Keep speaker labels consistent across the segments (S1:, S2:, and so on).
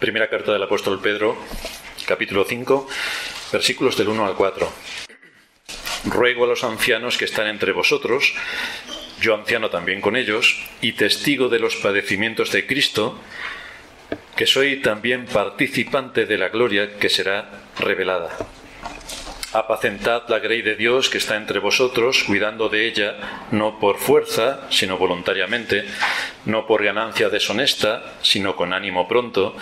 S1: Primera carta del apóstol Pedro, capítulo 5, versículos del 1 al 4. Ruego a los ancianos que están entre vosotros, yo anciano también con ellos, y testigo de los padecimientos de Cristo, que soy también participante de la gloria que será revelada. Apacentad la grey de Dios que está entre vosotros, cuidando de ella, no por fuerza, sino voluntariamente, no por ganancia deshonesta, sino con ánimo pronto,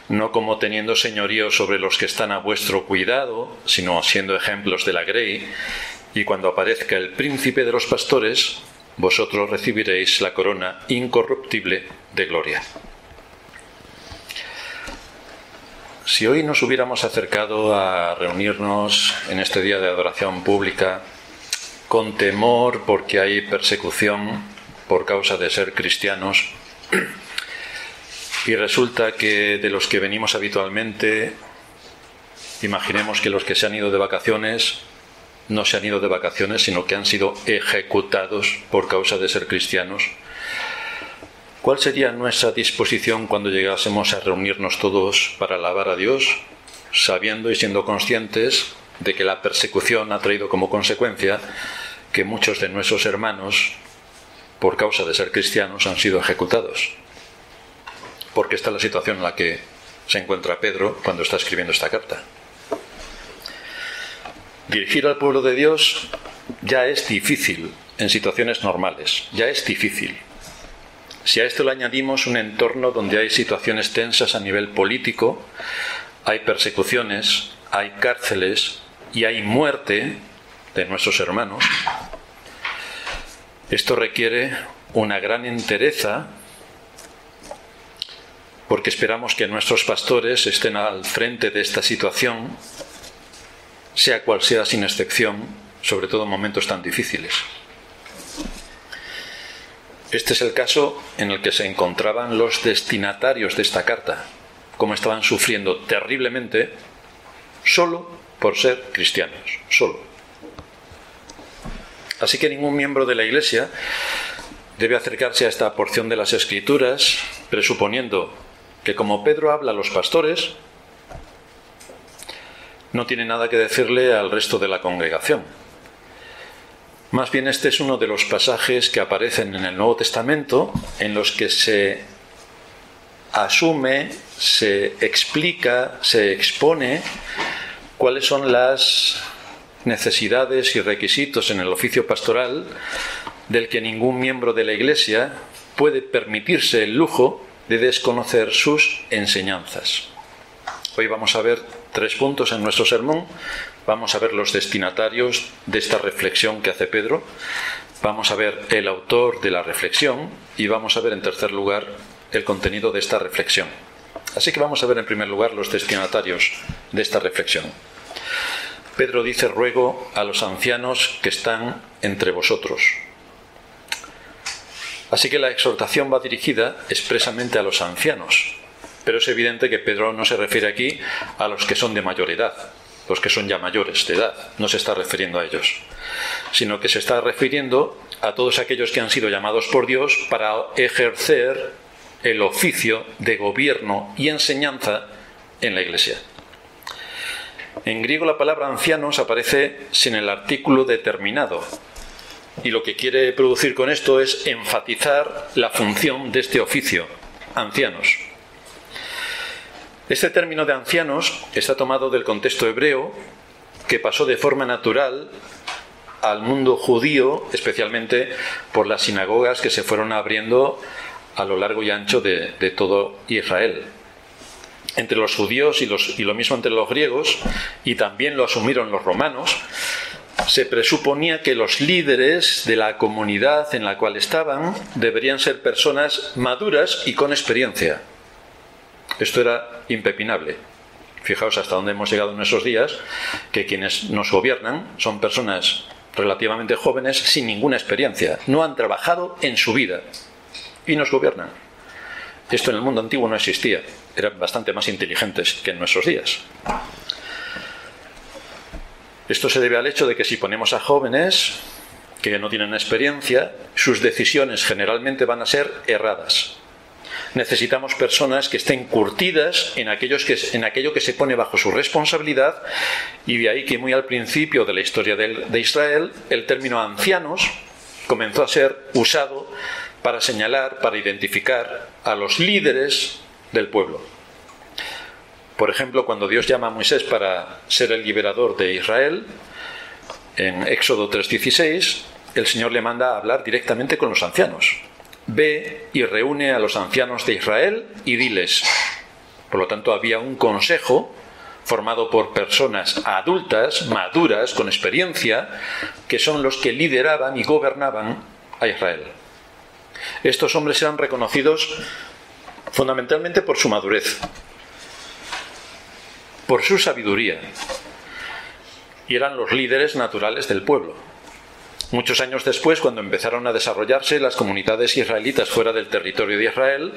S1: no como teniendo señorío sobre los que están a vuestro cuidado, sino siendo ejemplos de la grey, y cuando aparezca el príncipe de los pastores, vosotros recibiréis la corona incorruptible de gloria. Si hoy nos hubiéramos acercado a reunirnos en este día de adoración pública con temor porque hay persecución por causa de ser cristianos, y resulta que de los que venimos habitualmente, imaginemos que los que se han ido de vacaciones no se han ido de vacaciones, sino que han sido ejecutados por causa de ser cristianos, ¿cuál sería nuestra disposición cuando llegásemos a reunirnos todos para alabar a Dios, sabiendo y siendo conscientes de que la persecución ha traído como consecuencia que muchos de nuestros hermanos, por causa de ser cristianos, han sido ejecutados? Porque esta es la situación en la que se encuentra Pedro cuando está escribiendo esta carta. Dirigir al pueblo de Dios ya es difícil en situaciones normales, ya es difícil. Si a esto le añadimos un entorno donde hay situaciones tensas a nivel político, hay persecuciones, hay cárceles y hay muerte de nuestros hermanos, esto requiere una gran entereza, porque esperamos que nuestros pastores estén al frente de esta situación, sea cual sea, sin excepción, sobre todo en momentos tan difíciles. Este es el caso en el que se encontraban los destinatarios de esta carta, como estaban sufriendo terriblemente solo por ser cristianos, solo. Así que ningún miembro de la Iglesia debe acercarse a esta porción de las Escrituras presuponiendo que, como Pedro habla a los pastores, no tiene nada que decirle al resto de la congregación. Más bien, este es uno de los pasajes que aparecen en el Nuevo Testamento en los que se asume, se explica, se expone cuáles son las necesidades y requisitos en el oficio pastoral del que ningún miembro de la Iglesia puede permitirse el lujo de desconocer sus enseñanzas. Hoy vamos a ver 3 puntos en nuestro sermón. Vamos a ver los destinatarios de esta reflexión que hace Pedro, vamos a ver el autor de la reflexión y vamos a ver, en tercer lugar, el contenido de esta reflexión. Así que vamos a ver en primer lugar los destinatarios de esta reflexión. Pedro dice: ruego a los ancianos que están entre vosotros. Así que la exhortación va dirigida expresamente a los ancianos, pero es evidente que Pedro no se refiere aquí a los que son de mayor edad, los que son ya mayores de edad, no se está refiriendo a ellos, sino que se está refiriendo a todos aquellos que han sido llamados por Dios para ejercer el oficio de gobierno y enseñanza en la Iglesia. En griego la palabra ancianos aparece sin el artículo determinado, y lo que quiere producir con esto es enfatizar la función de este oficio, ancianos. Este término de ancianos está tomado del contexto hebreo, que pasó de forma natural al mundo judío, especialmente por las sinagogas que se fueron abriendo a lo largo y ancho de todo Israel. Entre los judíos y lo mismo entre los griegos, y también lo asumieron los romanos, se presuponía que los líderes de la comunidad en la cual estaban deberían ser personas maduras y con experiencia. Esto era impepinable. Fijaos hasta dónde hemos llegado en esos días, que quienes nos gobiernan son personas relativamente jóvenes sin ninguna experiencia. No han trabajado en su vida y nos gobiernan. Esto en el mundo antiguo no existía. Eran bastante más inteligentes que en nuestros días. Esto se debe al hecho de que si ponemos a jóvenes que no tienen experiencia, sus decisiones generalmente van a ser erradas. Necesitamos personas que estén curtidas en aquello que se pone bajo su responsabilidad, y de ahí que muy al principio de la historia de Israel el término ancianos comenzó a ser usado para señalar, para identificar a los líderes del pueblo. Por ejemplo, cuando Dios llama a Moisés para ser el liberador de Israel, en Éxodo 3:16, el Señor le manda a hablar directamente con los ancianos. Ve y reúne a los ancianos de Israel y diles. Por lo tanto, había un consejo formado por personas adultas, maduras, con experiencia, que son los que lideraban y gobernaban a Israel. Estos hombres eran reconocidos fundamentalmente por su madurez, por su sabiduría, y eran los líderes naturales del pueblo. Muchos años después, cuando empezaron a desarrollarse las comunidades israelitas fuera del territorio de Israel,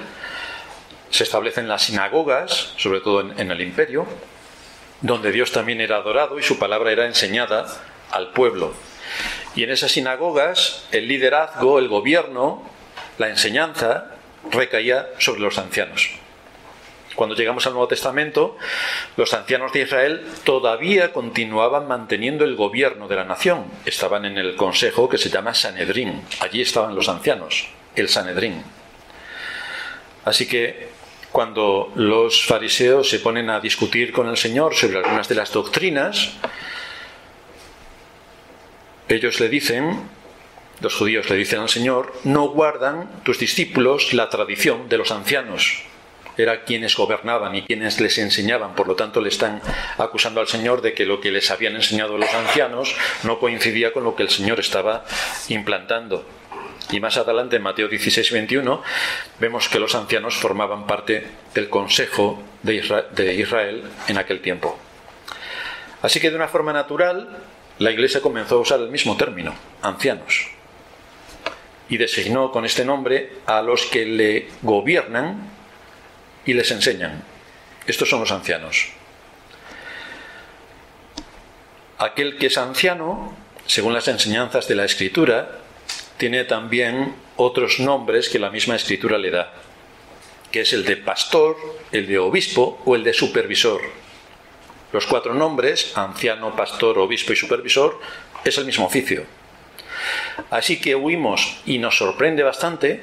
S1: se establecen las sinagogas, sobre todo en el imperio, donde Dios también era adorado y su palabra era enseñada al pueblo. Y en esas sinagogas el liderazgo, el gobierno, la enseñanza recaía sobre los ancianos. Cuando llegamos al Nuevo Testamento, los ancianos de Israel todavía continuaban manteniendo el gobierno de la nación. Estaban en el consejo que se llama Sanedrín. Allí estaban los ancianos, el Sanedrín. Así que cuando los fariseos se ponen a discutir con el Señor sobre algunas de las doctrinas, ellos le dicen, los judíos le dicen al Señor: no guardan tus discípulos la tradición de los ancianos. Era quienes gobernaban y quienes les enseñaban. Por lo tanto, le están acusando al Señor de que lo que les habían enseñado los ancianos no coincidía con lo que el Señor estaba implantando. Y más adelante, en Mateo 16:21, vemos que los ancianos formaban parte del consejo de Israel en aquel tiempo. Así que de una forma natural, la Iglesia comenzó a usar el mismo término, ancianos, y designó con este nombre a los que le gobiernan y les enseñan. Estos son los ancianos. Aquel que es anciano, según las enseñanzas de la Escritura, tiene también otros nombres que la misma Escritura le da, que es el de pastor, el de obispo o el de supervisor. Los 4 nombres, anciano, pastor, obispo y supervisor, es el mismo oficio. Así que oímos, y nos sorprende bastante,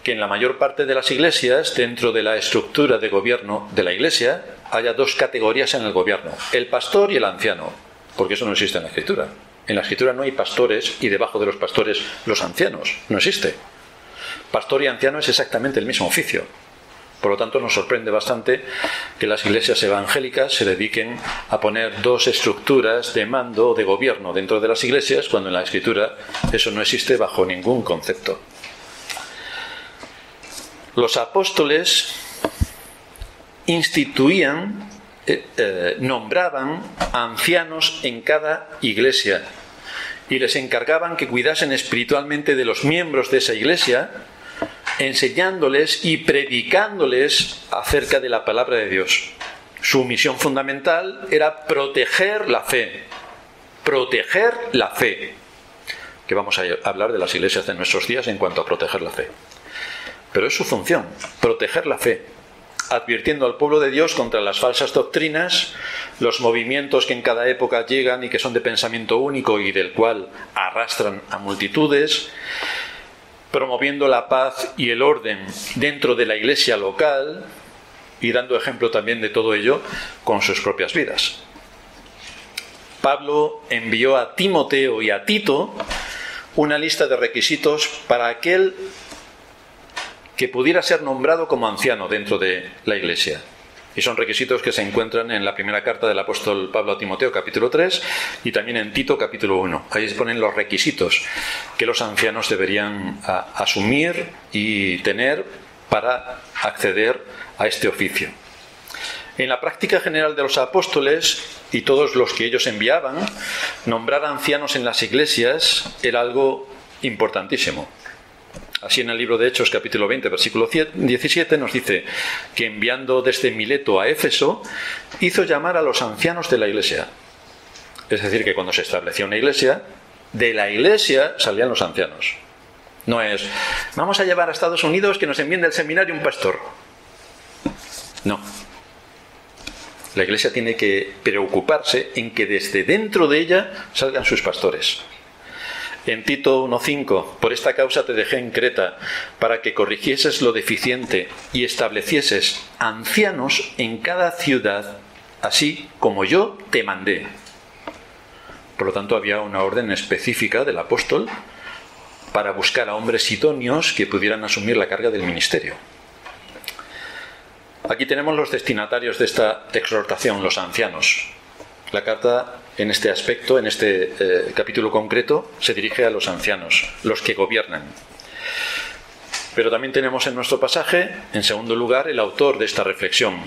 S1: que en la mayor parte de las iglesias, dentro de la estructura de gobierno de la iglesia, haya 2 categorías en el gobierno: el pastor y el anciano, porque eso no existe en la Escritura. En la Escritura no hay pastores y debajo de los pastores los ancianos, no existe. Pastor y anciano es exactamente el mismo oficio. Por lo tanto, nos sorprende bastante que las iglesias evangélicas se dediquen a poner 2 estructuras de mando o de gobierno dentro de las iglesias, cuando en la Escritura eso no existe bajo ningún concepto. Los apóstoles instituían, nombraban ancianos en cada iglesia y les encargaban que cuidasen espiritualmente de los miembros de esa iglesia, enseñándoles y predicándoles acerca de la palabra de Dios. Su misión fundamental era proteger la fe. Proteger la fe. Que vamos a hablar de las iglesias de nuestros días en cuanto a proteger la fe. Pero es su función, proteger la fe, advirtiendo al pueblo de Dios contra las falsas doctrinas, los movimientos que en cada época llegan y que son de pensamiento único y del cual arrastran a multitudes, promoviendo la paz y el orden dentro de la iglesia local y dando ejemplo también de todo ello con sus propias vidas. Pablo envió a Timoteo y a Tito una lista de requisitos para aquel que pudiera ser nombrado como anciano dentro de la iglesia. Y son requisitos que se encuentran en la primera carta del apóstol Pablo a Timoteo, capítulo 3, y también en Tito, capítulo 1. Ahí se ponen los requisitos que los ancianos deberían asumir y tener para acceder a este oficio. En la práctica general de los apóstoles y todos los que ellos enviaban, nombrar ancianos en las iglesias era algo importantísimo. Así, en el libro de Hechos, capítulo 20, versículo 17, nos dice que enviando desde Mileto a Éfeso, hizo llamar a los ancianos de la iglesia. Es decir, que cuando se establecía una iglesia, de la iglesia salían los ancianos. No es, vamos a llevar a Estados Unidos que nos envíen del seminario un pastor. No. La Iglesia tiene que preocuparse en que desde dentro de ella salgan sus pastores. En Tito 1:5, por esta causa te dejé en Creta, para que corrigieses lo deficiente y establecieses ancianos en cada ciudad, así como yo te mandé. Por lo tanto, había una orden específica del apóstol para buscar a hombres idóneos que pudieran asumir la carga del ministerio. Aquí tenemos los destinatarios de esta exhortación, los ancianos. La carta, en este aspecto, en este capítulo concreto, se dirige a los ancianos, los que gobiernan. Pero también tenemos en nuestro pasaje, en segundo lugar, el autor de esta reflexión.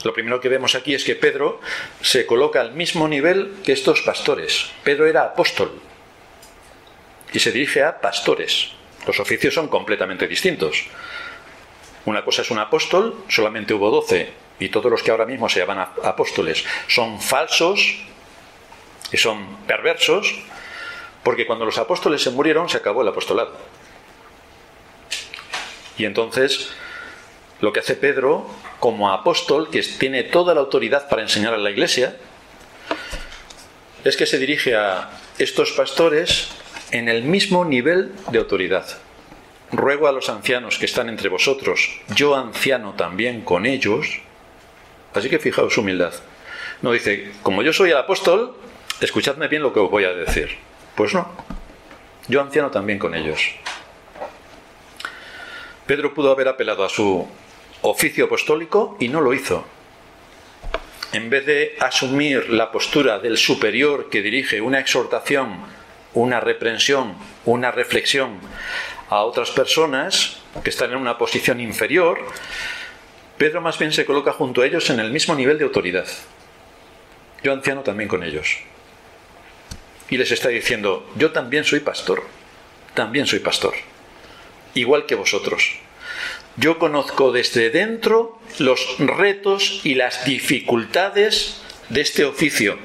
S1: Lo primero que vemos aquí es que Pedro se coloca al mismo nivel que estos pastores. Pedro era apóstol y se dirige a pastores. Los oficios son completamente distintos. Una cosa es un apóstol, solamente hubo 12, y todos los que ahora mismo se llaman apóstoles son falsos y son perversos, porque cuando los apóstoles se murieron se acabó el apostolado. Y entonces lo que hace Pedro como apóstol, que tiene toda la autoridad para enseñar a la Iglesia, es que se dirige a estos pastores en el mismo nivel de autoridad. Ruego a los ancianos que están entre vosotros, yo anciano también con ellos. Así que fijaos su humildad. No dice, como yo soy el apóstol, escuchadme bien lo que os voy a decir. Pues no, yo anciano también con ellos. Pedro pudo haber apelado a su oficio apostólico y no lo hizo. En vez de asumir la postura del superior que dirige una exhortación, una reprensión, una reflexión a otras personas que están en una posición inferior, Pedro más bien se coloca junto a ellos en el mismo nivel de autoridad. Yo anciano también con ellos. Y les está diciendo, yo también soy pastor, igual que vosotros. Yo conozco desde dentro los retos y las dificultades de este oficio.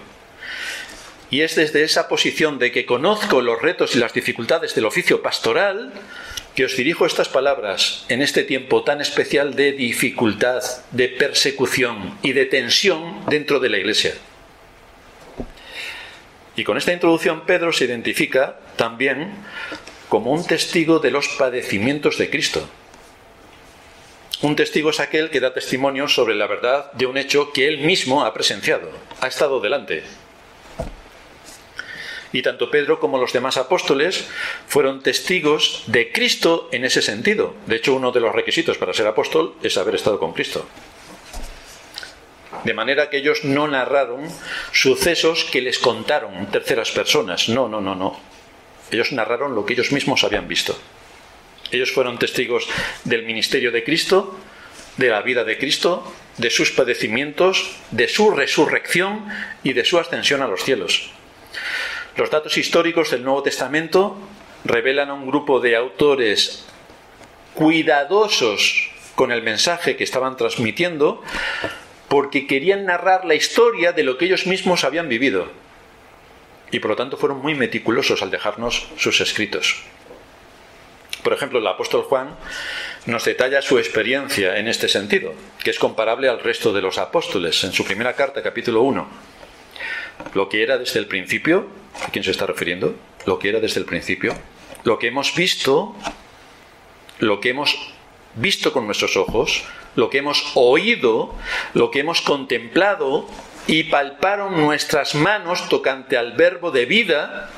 S1: Y es desde esa posición de que conozco los retos y las dificultades del oficio pastoral que os dirijo estas palabras en este tiempo tan especial de dificultad, de persecución y de tensión dentro de la Iglesia. Y con esta introducción Pedro se identifica también como un testigo de los padecimientos de Cristo. Un testigo es aquel que da testimonio sobre la verdad de un hecho que él mismo ha presenciado, ha estado delante. Y tanto Pedro como los demás apóstoles fueron testigos de Cristo en ese sentido. De hecho, uno de los requisitos para ser apóstol es haber estado con Cristo. De manera que ellos no narraron sucesos que les contaron terceras personas. No. Ellos narraron lo que ellos mismos habían visto. Ellos fueron testigos del ministerio de Cristo, de la vida de Cristo, de sus padecimientos, de su resurrección y de su ascensión a los cielos. Los datos históricos del Nuevo Testamento revelan a un grupo de autores cuidadosos con el mensaje que estaban transmitiendo, porque querían narrar la historia de lo que ellos mismos habían vivido. Y por lo tanto fueron muy meticulosos al dejarnos sus escritos. Por ejemplo, el apóstol Juan nos detalla su experiencia en este sentido, que es comparable al resto de los apóstoles. En su primera carta, capítulo 1, lo que era desde el principio, ¿a quién se está refiriendo? Lo que era desde el principio, lo que hemos visto con nuestros ojos, lo que hemos oído, lo que hemos contemplado y palparon nuestras manos tocante al verbo de vida,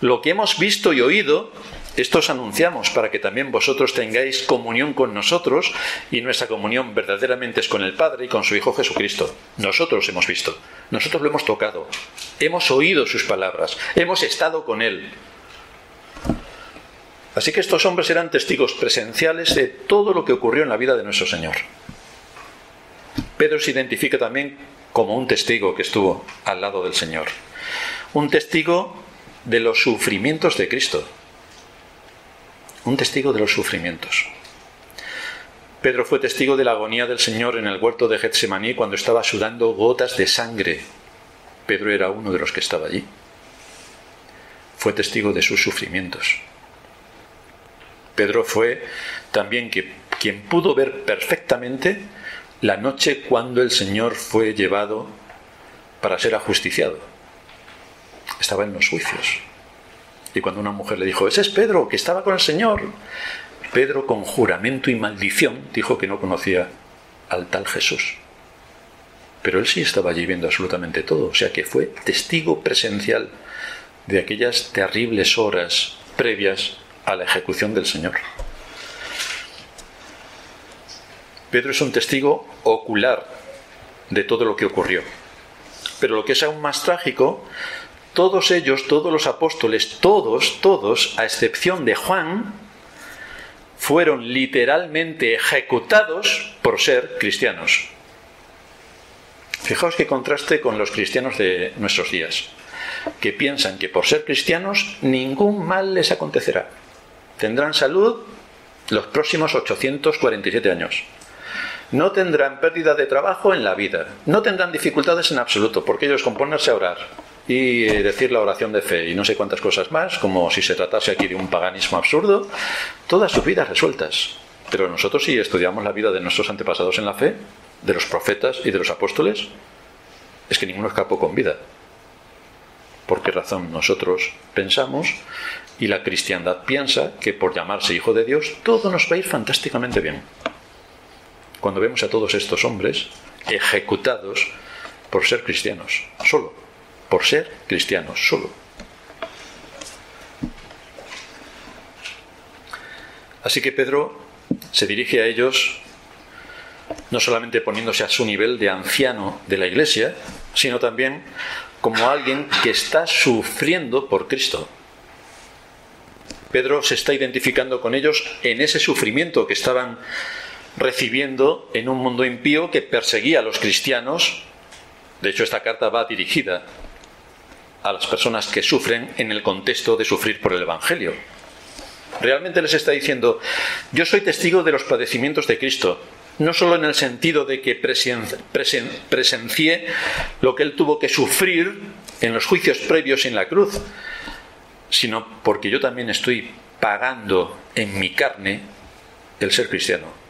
S1: lo que hemos visto y oído, esto os anunciamos para que también vosotros tengáis comunión con nosotros, y nuestra comunión verdaderamente es con el Padre y con su Hijo Jesucristo. Nosotros hemos visto, nosotros lo hemos tocado, hemos oído sus palabras, hemos estado con Él. Así que estos hombres eran testigos presenciales de todo lo que ocurrió en la vida de nuestro Señor. Pedro se identifica también como un testigo que estuvo al lado del Señor, un testigo de los sufrimientos de Cristo. Un testigo de los sufrimientos. Pedro fue testigo de la agonía del Señor en el huerto de Getsemaní cuando estaba sudando gotas de sangre. Pedro era uno de los que estaba allí. Fue testigo de sus sufrimientos. Pedro fue también quien pudo ver perfectamente la noche cuando el Señor fue llevado para ser ajusticiado. Estaba en los juicios. Y cuando una mujer le dijo, ese es Pedro, que estaba con el Señor, Pedro, con juramento y maldición, dijo que no conocía al tal Jesús. Pero él sí estaba allí viendo absolutamente todo, o sea que fue testigo presencial de aquellas terribles horas previas a la ejecución del Señor. Pedro es un testigo ocular de todo lo que ocurrió. Pero lo que es aún más trágico, todos ellos, todos los apóstoles, todos, a excepción de Juan, fueron literalmente ejecutados por ser cristianos. Fijaos qué contraste con los cristianos de nuestros días, que piensan que por ser cristianos ningún mal les acontecerá. Tendrán salud los próximos 847 años. No tendrán pérdida de trabajo en la vida. No tendrán dificultades en absoluto, porque ellos con ponerse a orar y decir la oración de fe y no sé cuántas cosas más, como si se tratase aquí de un paganismo absurdo, todas sus vidas resueltas. Pero nosotros, si estudiamos la vida de nuestros antepasados en la fe, de los profetas y de los apóstoles, es que ninguno escapó con vida. ¿Por qué razón nosotros pensamos y la cristiandad piensa que por llamarse hijo de Dios todo nos va a ir fantásticamente bien? Cuando vemos a todos estos hombres ejecutados por ser cristianos, solo, por ser cristianos, solo. Así que Pedro se dirige a ellos no solamente poniéndose a su nivel de anciano de la Iglesia, sino también como alguien que está sufriendo por Cristo. Pedro se está identificando con ellos en ese sufrimiento que estaban recibiendo en un mundo impío que perseguía a los cristianos. De hecho, esta carta va dirigida a las personas que sufren en el contexto de sufrir por el Evangelio. Realmente les está diciendo, yo soy testigo de los padecimientos de Cristo, no solo en el sentido de que presencié lo que él tuvo que sufrir en los juicios previos en la cruz, sino porque yo también estoy pagando en mi carne el ser cristiano.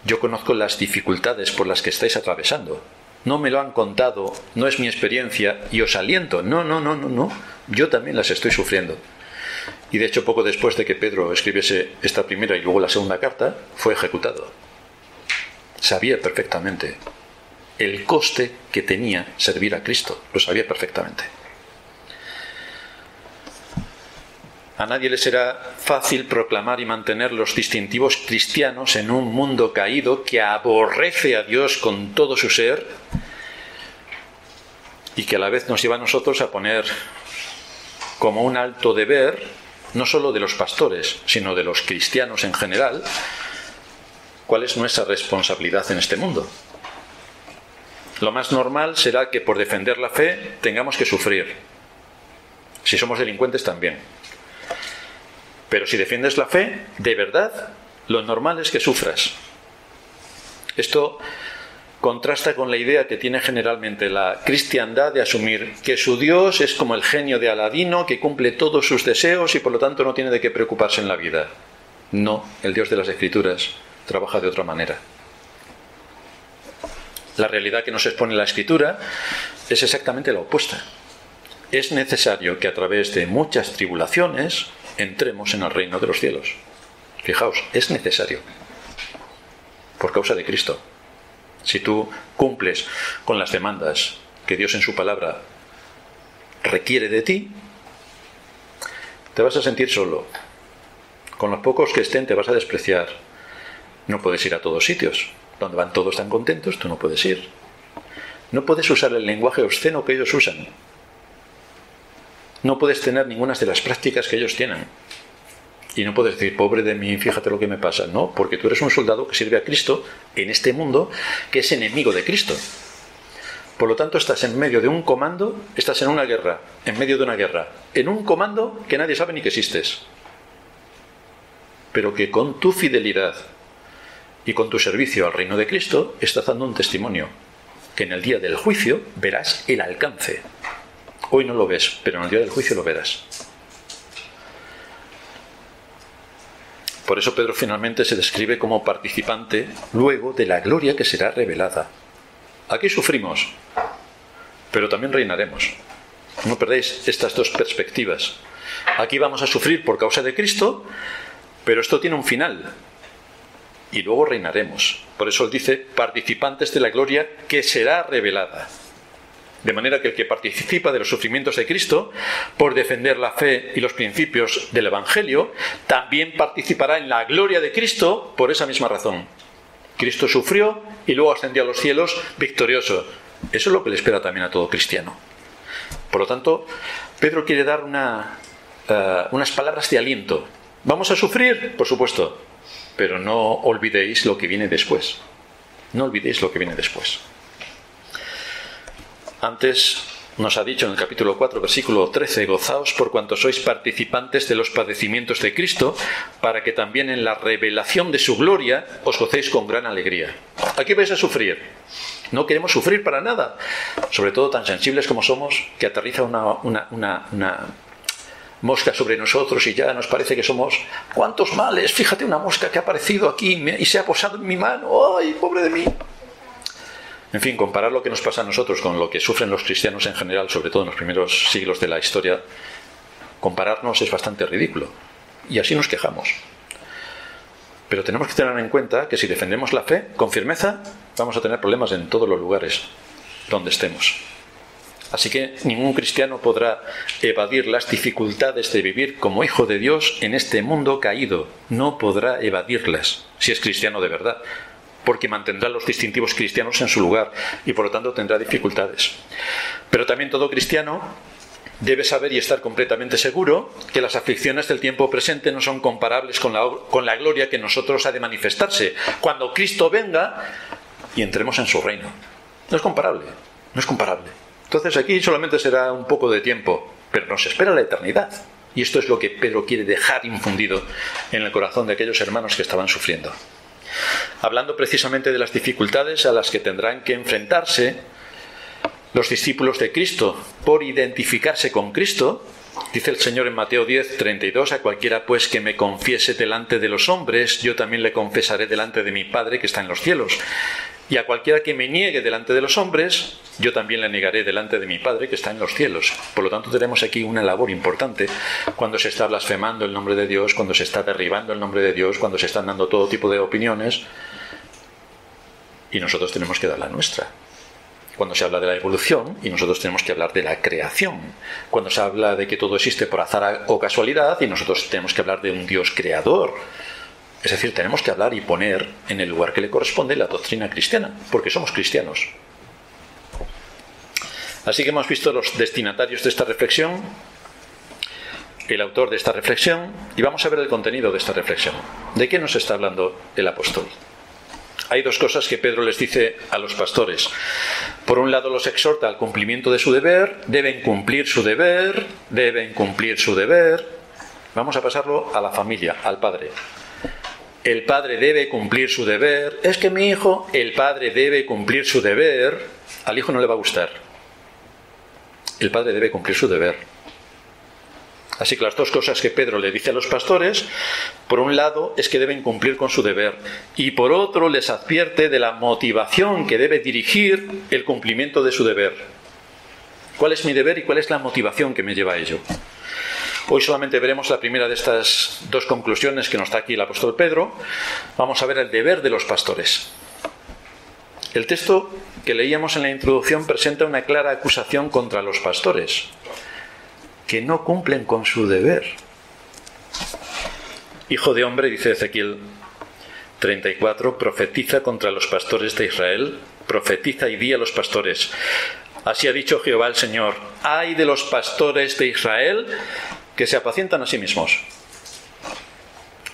S1: Yo conozco las dificultades por las que estáis atravesando. No me lo han contado, no es mi experiencia y os aliento. No. Yo también las estoy sufriendo. Y de hecho, poco después de que Pedro escribiese esta primera y luego la segunda carta, fue ejecutado. Sabía perfectamente el coste que tenía servir a Cristo. Lo sabía perfectamente. A nadie le será fácil proclamar y mantener los distintivos cristianos en un mundo caído que aborrece a Dios con todo su ser y que a la vez nos lleva a nosotros a poner como un alto deber, no solo de los pastores, sino de los cristianos en general, cuál es nuestra responsabilidad en este mundo. Lo más normal será que por defender la fe tengamos que sufrir. Si somos delincuentes también. Pero si defiendes la fe, de verdad, lo normal es que sufras. Esto contrasta con la idea que tiene generalmente la cristiandad de asumir que su Dios es como el genio de Aladino, que cumple todos sus deseos y por lo tanto no tiene de qué preocuparse en la vida. No, el Dios de las Escrituras trabaja de otra manera. La realidad que nos expone la Escritura es exactamente la opuesta. Es necesario que a través de muchas tribulaciones entremos en el reino de los cielos. Fijaos, es necesario. Por causa de Cristo. Si tú cumples con las demandas que Dios en su palabra requiere de ti, te vas a sentir solo. Con los pocos que estén te vas a despreciar. No puedes ir a todos sitios. Donde van todos tan contentos, tú no puedes ir. No puedes usar el lenguaje obsceno que ellos usan. No puedes tener ninguna de las prácticas que ellos tienen. Y no puedes decir, pobre de mí, fíjate lo que me pasa. No, porque tú eres un soldado que sirve a Cristo en este mundo que es enemigo de Cristo. Por lo tanto, estás en medio de un comando, estás en una guerra, en medio de una guerra, en un comando que nadie sabe ni que existes. Pero que con tu fidelidad y con tu servicio al reino de Cristo estás dando un testimonio que en el día del juicio verás el alcance. Hoy no lo ves, pero en el día del juicio lo verás. Por eso Pedro finalmente se describe como participante luego de la gloria que será revelada. Aquí sufrimos, pero también reinaremos. No perdáis estas dos perspectivas. Aquí vamos a sufrir por causa de Cristo, pero esto tiene un final. Y luego reinaremos. Por eso él dice, participantes de la gloria que será revelada. De manera que el que participa de los sufrimientos de Cristo, por defender la fe y los principios del Evangelio, también participará en la gloria de Cristo por esa misma razón. Cristo sufrió y luego ascendió a los cielos victorioso. Eso es lo que le espera también a todo cristiano. Por lo tanto, Pedro quiere dar unas palabras de aliento. ¿Vamos a sufrir? Por supuesto. Pero no olvidéis lo que viene después. No olvidéis lo que viene después. Antes nos ha dicho en el capítulo 4, versículo 13, gozaos por cuanto sois participantes de los padecimientos de Cristo, para que también en la revelación de su gloria os gocéis con gran alegría. Aquí vais a sufrir. No queremos sufrir para nada. Sobre todo tan sensibles como somos, que aterriza una mosca sobre nosotros y ya nos parece que somos ¿cuántos males? Fíjate, una mosca que ha aparecido aquí y se ha posado en mi mano. ¡Ay, pobre de mí! En fin, comparar lo que nos pasa a nosotros con lo que sufren los cristianos en general, sobre todo en los primeros siglos de la historia, compararnos es bastante ridículo. Y así nos quejamos. Pero tenemos que tener en cuenta que si defendemos la fe con firmeza, vamos a tener problemas en todos los lugares donde estemos. Así que ningún cristiano podrá evadir las dificultades de vivir como hijo de Dios en este mundo caído. No podrá evadirlas, si es cristiano de verdad, porque mantendrá los distintivos cristianos en su lugar y por lo tanto tendrá dificultades. Pero también todo cristiano debe saber y estar completamente seguro que las aflicciones del tiempo presente no son comparables con la gloria que en nosotros ha de manifestarse cuando Cristo venga y entremos en su reino. No es comparable, no es comparable. Entonces aquí solamente será un poco de tiempo, pero nos espera la eternidad. Y esto es lo que Pedro quiere dejar infundido en el corazón de aquellos hermanos que estaban sufriendo. Hablando precisamente de las dificultades a las que tendrán que enfrentarse los discípulos de Cristo por identificarse con Cristo, dice el Señor en Mateo 10, 32, a cualquiera pues que me confiese delante de los hombres, yo también le confesaré delante de mi Padre que está en los cielos. Y a cualquiera que me niegue delante de los hombres, yo también le negaré delante de mi Padre que está en los cielos. Por lo tanto, tenemos aquí una labor importante cuando se está blasfemando el nombre de Dios, cuando se está derribando el nombre de Dios, cuando se están dando todo tipo de opiniones. Y nosotros tenemos que dar la nuestra. Cuando se habla de la evolución, y nosotros tenemos que hablar de la creación. Cuando se habla de que todo existe por azar o casualidad, y nosotros tenemos que hablar de un Dios creador. Es decir, tenemos que hablar y poner en el lugar que le corresponde la doctrina cristiana, porque somos cristianos. Así que hemos visto los destinatarios de esta reflexión, el autor de esta reflexión, y vamos a ver el contenido de esta reflexión. ¿De qué nos está hablando el apóstol? Hay dos cosas que Pedro les dice a los pastores. Por un lado los exhorta al cumplimiento de su deber, deben cumplir su deber, deben cumplir su deber. Vamos a pasarlo a la familia, al padre. El padre debe cumplir su deber. Es que mi hijo, el padre debe cumplir su deber. Al hijo no le va a gustar. El padre debe cumplir su deber. Así que las dos cosas que Pedro le dice a los pastores, por un lado es que deben cumplir con su deber y por otro les advierte de la motivación que debe dirigir el cumplimiento de su deber. ¿Cuál es mi deber y cuál es la motivación que me lleva a ello? Hoy solamente veremos la primera de estas dos conclusiones que nos da aquí el apóstol Pedro. Vamos a ver el deber de los pastores. El texto que leíamos en la introducción presenta una clara acusación contra los pastores, que no cumplen con su deber. Hijo de hombre, dice Ezequiel 34, profetiza contra los pastores de Israel, profetiza y di a los pastores. Así ha dicho Jehová el Señor, ay de los pastores de Israel que se apacientan a sí mismos.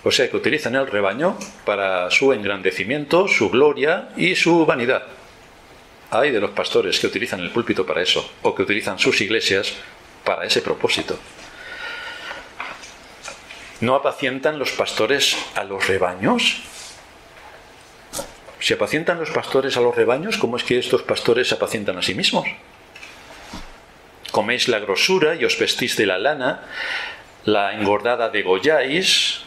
S1: O sea, que utilizan el rebaño para su engrandecimiento, su gloria y su vanidad. Ay de los pastores que utilizan el púlpito para eso, o que utilizan sus iglesias para ese propósito. ¿No apacientan los pastores a los rebaños? Si apacientan los pastores a los rebaños, ¿cómo es que estos pastores se apacientan a sí mismos? Coméis la grosura y os vestís de la lana, la engordada degolláis,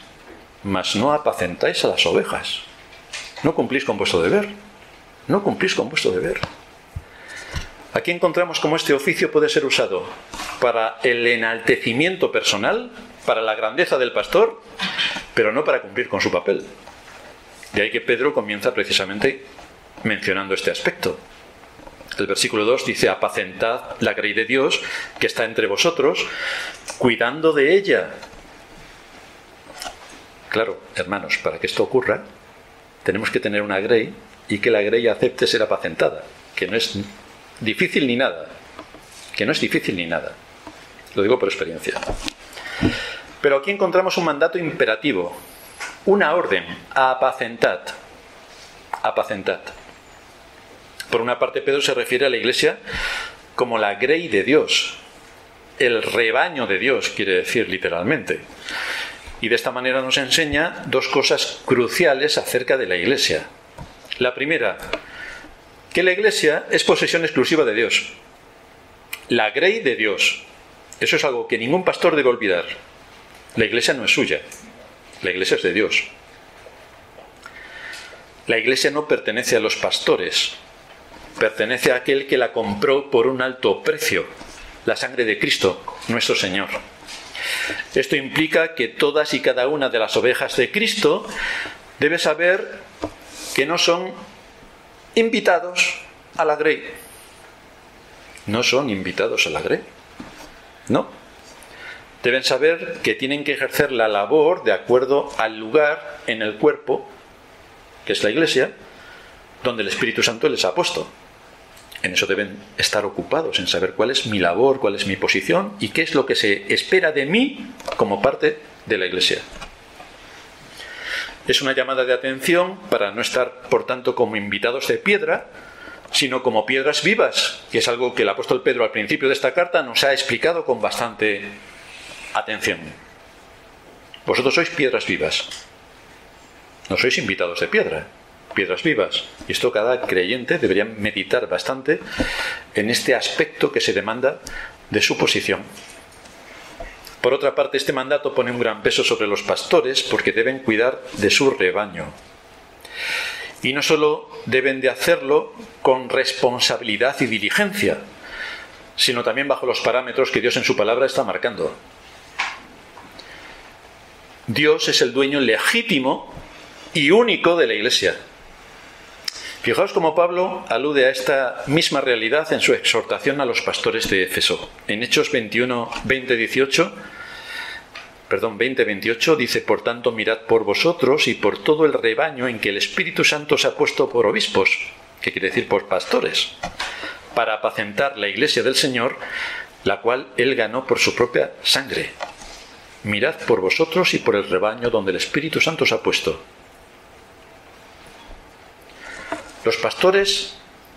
S1: mas no apacentáis a las ovejas. No cumplís con vuestro deber. No cumplís con vuestro deber. Aquí encontramos cómo este oficio puede ser usado para el enaltecimiento personal, para la grandeza del pastor, pero no para cumplir con su papel. De ahí que Pedro comienza precisamente mencionando este aspecto. El versículo 2 dice: apacentad la grey de Dios que está entre vosotros, cuidando de ella. Claro, hermanos, para que esto ocurra, tenemos que tener una grey y que la grey acepte ser apacentada, que no es difícil ni nada. Que no es difícil ni nada. Lo digo por experiencia. Pero aquí encontramos un mandato imperativo, una orden: apacentad. Apacentad. Por una parte, Pedro se refiere a la iglesia como la grey de Dios, el rebaño de Dios, quiere decir literalmente. Y de esta manera nos enseña dos cosas cruciales acerca de la iglesia. La primera, que la iglesia es posesión exclusiva de Dios. La grey de Dios. Eso es algo que ningún pastor debe olvidar. La iglesia no es suya. La iglesia es de Dios. La iglesia no pertenece a los pastores. Pertenece a aquel que la compró por un alto precio, la sangre de Cristo, nuestro Señor. Esto implica que todas y cada una de las ovejas de Cristo debe saber que no son invitados a la grey. No son invitados a la grey. No. Deben saber que tienen que ejercer la labor de acuerdo al lugar en el cuerpo, que es la iglesia, donde el Espíritu Santo les ha puesto. En eso deben estar ocupados, en saber cuál es mi labor, cuál es mi posición y qué es lo que se espera de mí como parte de la iglesia. Es una llamada de atención para no estar, por tanto, como invitados de piedra, sino como piedras vivas, que es algo que el apóstol Pedro al principio de esta carta nos ha explicado con bastante atención. Vosotros sois piedras vivas. No sois invitados de piedra. Piedras vivas. Y esto cada creyente debería meditar bastante en este aspecto que se demanda de su posición. Por otra parte, este mandato pone un gran peso sobre los pastores porque deben cuidar de su rebaño. Y no solo deben de hacerlo con responsabilidad y diligencia, sino también bajo los parámetros que Dios en su palabra está marcando. Dios es el dueño legítimo y único de la iglesia. Fijaos cómo Pablo alude a esta misma realidad en su exhortación a los pastores de Éfeso. En Hechos 20:28 dice: por tanto, mirad por vosotros y por todo el rebaño en que el Espíritu Santo os ha puesto por obispos, que quiere decir por pastores, para apacentar la iglesia del Señor, la cual él ganó por su propia sangre. Mirad por vosotros y por el rebaño donde el Espíritu Santo os ha puesto. Los pastores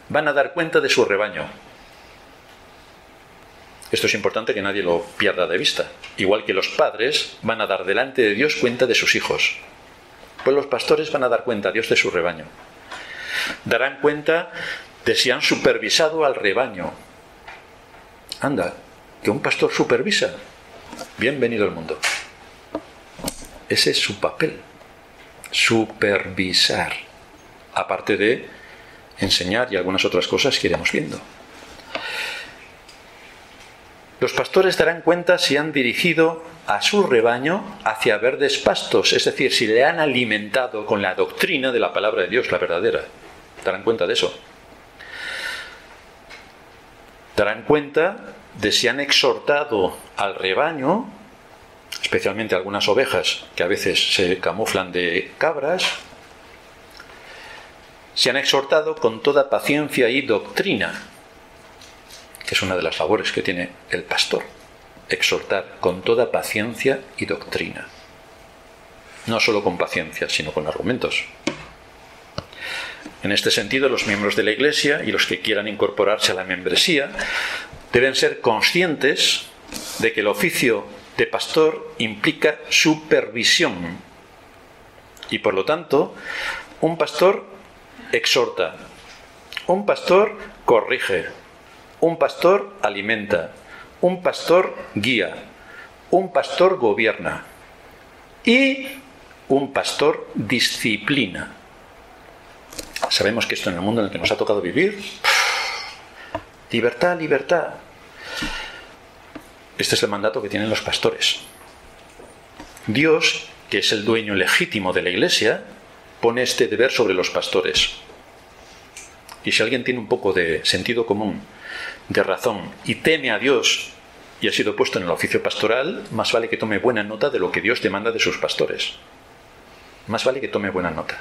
S1: van a dar cuenta de su rebaño. Esto es importante que nadie lo pierda de vista. Igual que los padres van a dar delante de Dios cuenta de sus hijos. Pues los pastores van a dar cuenta a Dios de su rebaño. Darán cuenta de si han supervisado al rebaño. Anda, que un pastor supervisa. Bienvenido al mundo. Ese es su papel. Supervisar. Aparte de enseñar y algunas otras cosas que iremos viendo. Los pastores darán cuenta si han dirigido a su rebaño hacia verdes pastos, es decir, si le han alimentado con la doctrina de la palabra de Dios, la verdadera. Darán cuenta de eso. Darán cuenta de si han exhortado al rebaño, especialmente algunas ovejas que a veces se camuflan de cabras, si han exhortado con toda paciencia y doctrina, que es una de las labores que tiene el pastor, exhortar con toda paciencia y doctrina. No solo con paciencia, sino con argumentos. En este sentido, los miembros de la Iglesia y los que quieran incorporarse a la membresía deben ser conscientes de que el oficio de pastor implica supervisión y, por lo tanto, un pastor exhorta, un pastor corrige, un pastor alimenta, un pastor guía, un pastor gobierna y un pastor disciplina. Sabemos que esto en el mundo en el que nos ha tocado vivir, libertad, libertad. Este es el mandato que tienen los pastores. Dios, que es el dueño legítimo de la Iglesia, pone este deber sobre los pastores. Y si alguien tiene un poco de sentido común, de razón, y teme a Dios y ha sido puesto en el oficio pastoral, más vale que tome buena nota de lo que Dios demanda de sus pastores. Más vale que tome buena nota.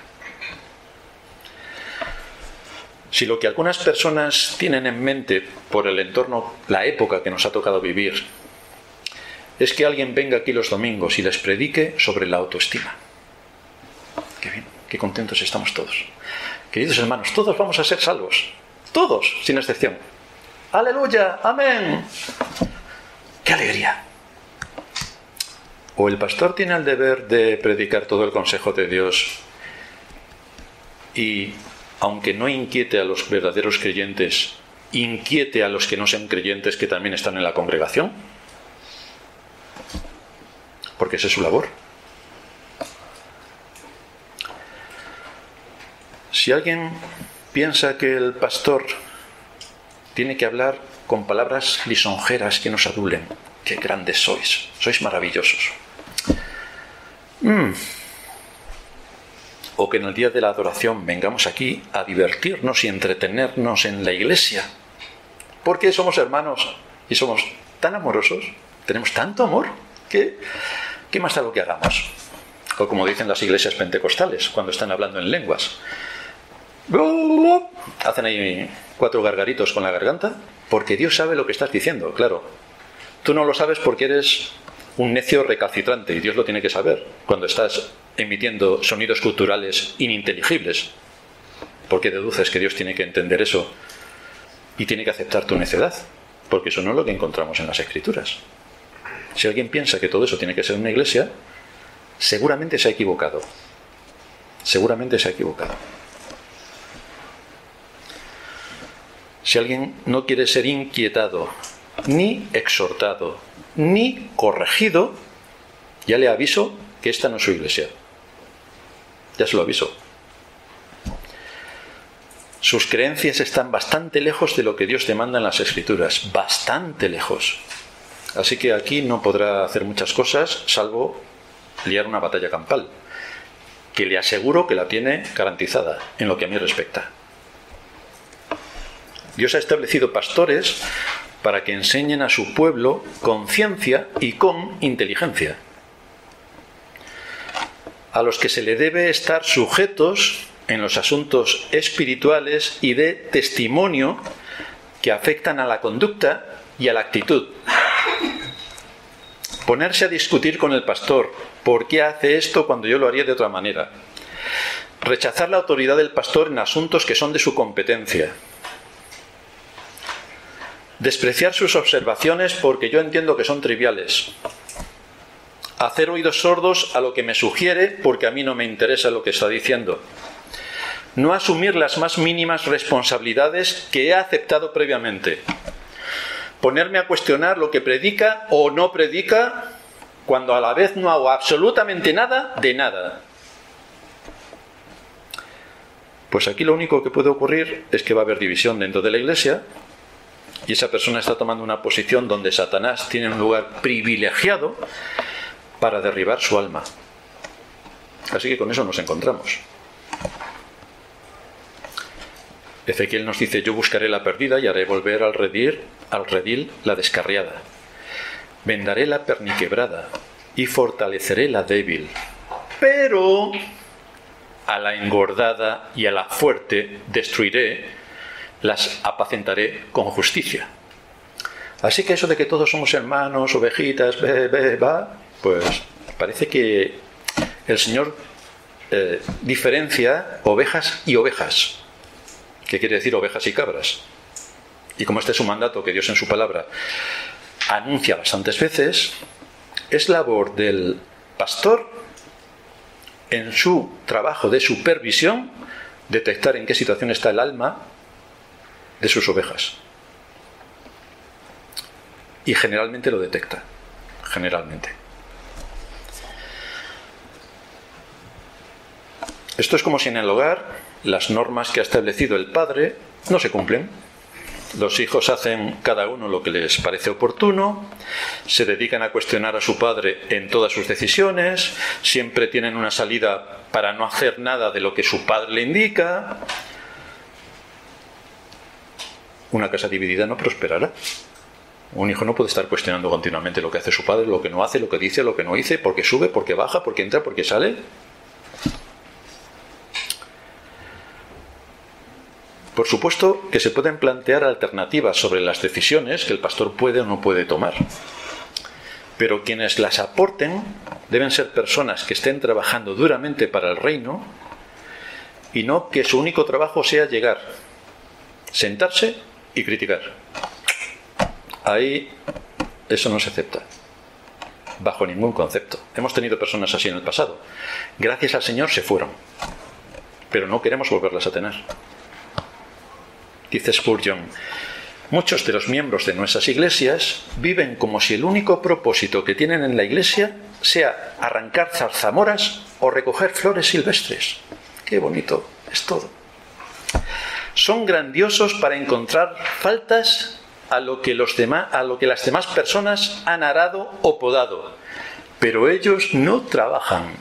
S1: Si lo que algunas personas tienen en mente por el entorno, la época que nos ha tocado vivir, es que alguien venga aquí los domingos y les predique sobre la autoestima. Qué bien, qué contentos estamos todos. Queridos hermanos, todos vamos a ser salvos. Todos, sin excepción. ¡Aleluya! ¡Amén! ¡Qué alegría! O el pastor tiene el deber de predicar todo el consejo de Dios y, aunque no inquiete a los verdaderos creyentes, inquiete a los que no sean creyentes que también están en la congregación, porque esa es su labor. Si alguien piensa que el pastor tiene que hablar con palabras lisonjeras que nos adulen, ¡qué grandes sois! Sois maravillosos. O que en el día de la adoración vengamos aquí a divertirnos y entretenernos en la iglesia, porque somos hermanos y somos tan amorosos, tenemos tanto amor, que ¿qué más da lo que hagamos? O como dicen las iglesias pentecostales cuando están hablando en lenguas, hacen ahí 4 gargaritos con la garganta, porque Dios sabe lo que estás diciendo, claro. Tú no lo sabes porque eres un necio recalcitrante y Dios lo tiene que saber cuando estás emitiendo sonidos culturales ininteligibles, porque deduces que Dios tiene que entender eso y tiene que aceptar tu necedad, porque eso no es lo que encontramos en las Escrituras. Si alguien piensa que todo eso tiene que ser una iglesia, seguramente se ha equivocado. Seguramente se ha equivocado. Si alguien no quiere ser inquietado, ni exhortado, ni corregido, ya le aviso que esta no es su iglesia. Ya se lo aviso. Sus creencias están bastante lejos de lo que Dios demanda en las Escrituras. Bastante lejos. Así que aquí no podrá hacer muchas cosas, salvo liar una batalla campal, que le aseguro que la tiene garantizada, en lo que a mí respecta. Dios ha establecido pastores para que enseñen a su pueblo con ciencia y con inteligencia, a los que se le debe estar sujetos en los asuntos espirituales y de testimonio que afectan a la conducta y a la actitud. Ponerse a discutir con el pastor, ¿por qué hace esto cuando yo lo haría de otra manera? Rechazar la autoridad del pastor en asuntos que son de su competencia. Despreciar sus observaciones porque yo entiendo que son triviales. Hacer oídos sordos a lo que me sugiere porque a mí no me interesa lo que está diciendo. No asumir las más mínimas responsabilidades que he aceptado previamente. Ponerme a cuestionar lo que predica o no predica cuando a la vez no hago absolutamente nada de nada. Pues aquí lo único que puede ocurrir es que va a haber división dentro de la iglesia y esa persona está tomando una posición donde Satanás tiene un lugar privilegiado para derribar su alma. Así que con eso nos encontramos. Ezequiel nos dice: yo buscaré la perdida y haré volver al redil la descarriada. Vendaré la perniquebrada y fortaleceré la débil. Pero a la engordada y a la fuerte destruiré, las apacentaré con justicia. Así que eso de que todos somos hermanos, ovejitas, pues parece que el Señor diferencia ovejas y ovejas. ¿Qué quiere decir ovejas y cabras? Y como este es un mandato que Dios en su palabra anuncia bastantes veces, es labor del pastor, en su trabajo de supervisión, detectar en qué situación está el alma de sus ovejas. Y generalmente lo detecta. Generalmente. Esto es como si en el hogar las normas que ha establecido el padre no se cumplen. Los hijos hacen cada uno lo que les parece oportuno, se dedican a cuestionar a su padre en todas sus decisiones, siempre tienen una salida para no hacer nada de lo que su padre le indica. Una casa dividida no prosperará. Un hijo no puede estar cuestionando continuamente lo que hace su padre, lo que no hace, lo que dice, lo que no dice, por qué sube, por qué baja, por qué entra, por qué sale. Por supuesto que se pueden plantear alternativas sobre las decisiones que el pastor puede o no puede tomar. Pero quienes las aporten deben ser personas que estén trabajando duramente para el reino y no que su único trabajo sea llegar, sentarse y criticar. Ahí eso no se acepta, bajo ningún concepto. Hemos tenido personas así en el pasado. Gracias al Señor se fueron, pero no queremos volverlas a tener. Dice Spurgeon, muchos de los miembros de nuestras iglesias viven como si el único propósito que tienen en la iglesia sea arrancar zarzamoras o recoger flores silvestres. Qué bonito es todo. Son grandiosos para encontrar faltas a lo que las demás personas han arado o podado, pero ellos no trabajan.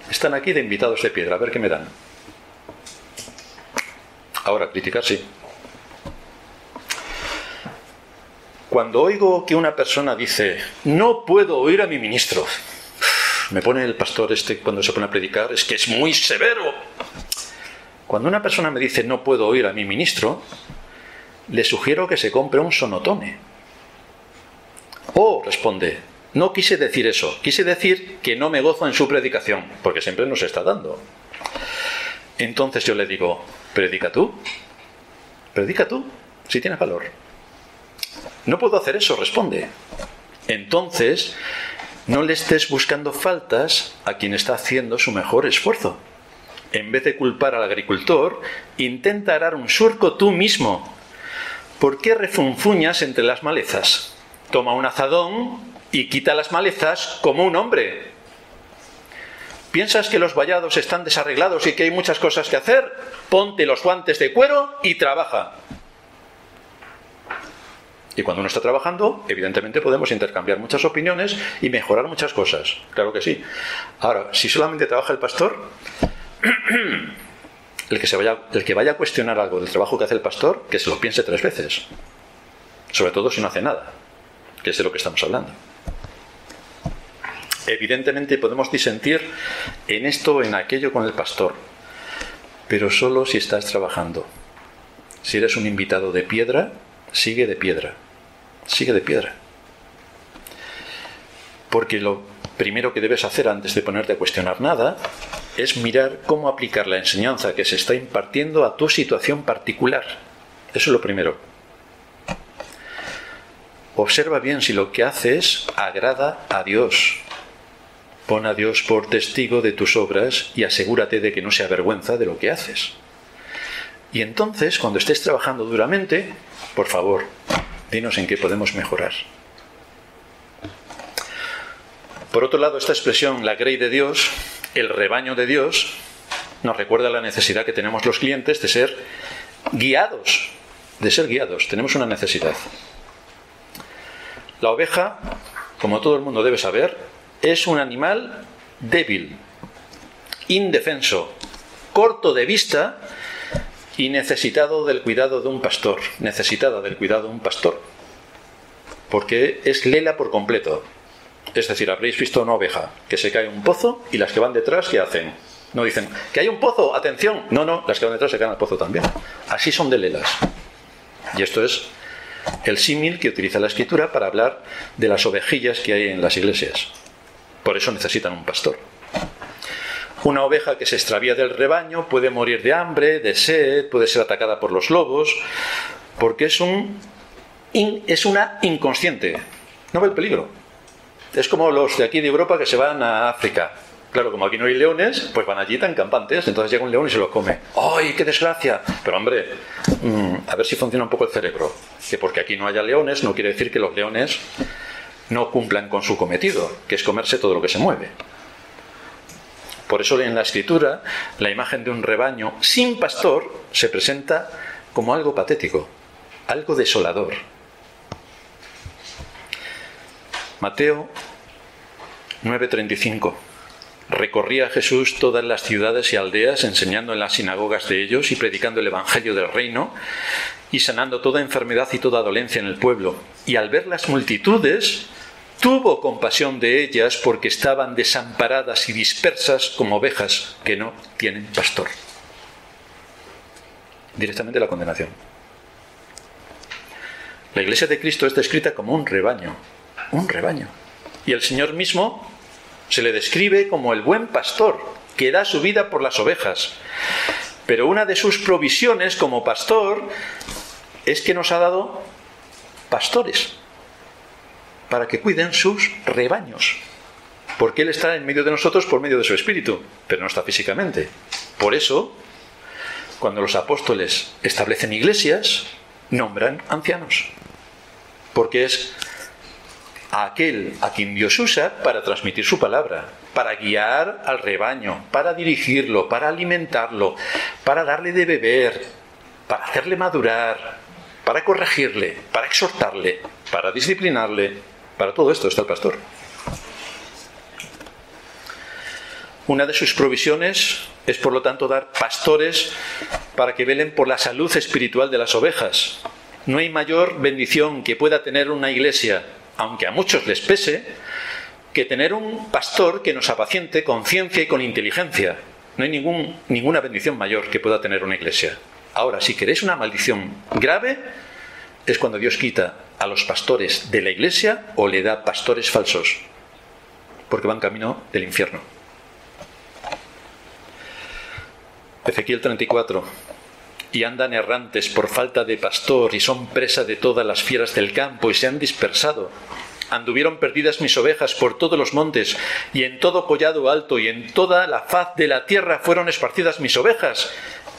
S1: Están aquí de invitados de piedra, a ver qué me dan. Ahora, criticar sí. Cuando oigo que una persona dice, no puedo oír a mi ministro, me pone el pastor cuando se pone a predicar, es que es muy severo. Cuando una persona me dice, no puedo oír a mi ministro, le sugiero que se compre un sonotone. Oh, responde, no quise decir eso, quise decir que no me gozo en su predicación, porque siempre nos está dando. Entonces yo le digo, predica tú, si tienes valor. No puedo hacer eso, responde. Entonces, no le estés buscando faltas a quien está haciendo su mejor esfuerzo. En vez de culpar al agricultor, intenta arar un surco tú mismo. ¿Por qué refunfuñas entre las malezas? Toma un azadón y quita las malezas como un hombre. ¿Piensas que los vallados están desarreglados y que hay muchas cosas que hacer? Ponte los guantes de cuero y trabaja. Y cuando uno está trabajando, evidentemente podemos intercambiar muchas opiniones y mejorar muchas cosas. Claro que sí. Ahora, si solamente trabaja el pastor, el que vaya a cuestionar algo del trabajo que hace el pastor, que se lo piense 3 veces. Sobre todo si no hace nada, que es de lo que estamos hablando. Evidentemente podemos disentir en esto o en aquello con el pastor, pero solo si estás trabajando. Si eres un invitado de piedra, sigue de piedra. Sigue de piedra. Porque lo primero que debes hacer antes de ponerte a cuestionar nada es mirar cómo aplicar la enseñanza que se está impartiendo a tu situación particular. Eso es lo primero. Observa bien si lo que haces agrada a Dios. Pon a Dios por testigo de tus obras y asegúrate de que no se avergüenza de lo que haces. Y entonces, cuando estés trabajando duramente, por favor, dinos en qué podemos mejorar. Por otro lado, esta expresión, la grey de Dios, el rebaño de Dios, nos recuerda la necesidad que tenemos los clientes de ser guiados. Tenemos una necesidad. La oveja, como todo el mundo debe saber, es un animal débil, indefenso, corto de vista y necesitado del cuidado de un pastor, necesitada del cuidado de un pastor, porque es lela por completo. Es decir, habréis visto una oveja que se cae en un pozo y las que van detrás, ¿qué hacen? No dicen, ¡que hay un pozo! ¡Atención! No, las que van detrás se caen al pozo también. Así son de lelas. Y esto es el símil que utiliza la Escritura para hablar de las ovejillas que hay en las iglesias. Por eso necesitan un pastor. Una oveja que se extravía del rebaño puede morir de hambre, de sed, puede ser atacada por los lobos, porque es una inconsciente. No ve el peligro. Es como los de aquí de Europa que se van a África. Claro, como aquí no hay leones, pues van allí tan campantes, entonces llega un león y se los come. ¡Ay, qué desgracia! Pero hombre, a ver si funciona un poco el cerebro. Que porque aquí no haya leones no quiere decir que los leones no cumplan con su cometido, que es comerse todo lo que se mueve. Por eso en la Escritura la imagen de un rebaño sin pastor se presenta como algo patético, algo desolador. Mateo 9:35. Recorría Jesús todas las ciudades y aldeas, enseñando en las sinagogas de ellos y predicando el evangelio del reino y sanando toda enfermedad y toda dolencia en el pueblo. Y al ver las multitudes, tuvo compasión de ellas porque estaban desamparadas y dispersas como ovejas que no tienen pastor. Directamente la condenación. La Iglesia de Cristo está descrita como un rebaño. Un rebaño. Y el Señor mismo se le describe como el buen pastor que da su vida por las ovejas. Pero una de sus provisiones como pastor es que nos ha dado pastores para que cuiden sus rebaños. Porque Él está en medio de nosotros por medio de su Espíritu, pero no está físicamente. Por eso, cuando los apóstoles establecen iglesias, nombran ancianos. Porque es aquel a quien Dios usa para transmitir su palabra, para guiar al rebaño, para dirigirlo, para alimentarlo, para darle de beber, para hacerle madurar, para corregirle, para exhortarle, para disciplinarle. Para todo esto está el pastor. Una de sus provisiones es, por lo tanto, dar pastores para que velen por la salud espiritual de las ovejas. No hay mayor bendición que pueda tener una iglesia, aunque a muchos les pese, que tener un pastor que nos apaciente con ciencia y con inteligencia. No hay ninguna bendición mayor que pueda tener una iglesia. Ahora, si queréis una maldición grave, es cuando Dios quita a los pastores de la iglesia o le da pastores falsos, porque van camino del infierno. Ezequiel 34. Y andan errantes por falta de pastor, y son presa de todas las fieras del campo, y se han dispersado. Anduvieron perdidas mis ovejas por todos los montes, y en todo collado alto, y en toda la faz de la tierra fueron esparcidas mis ovejas,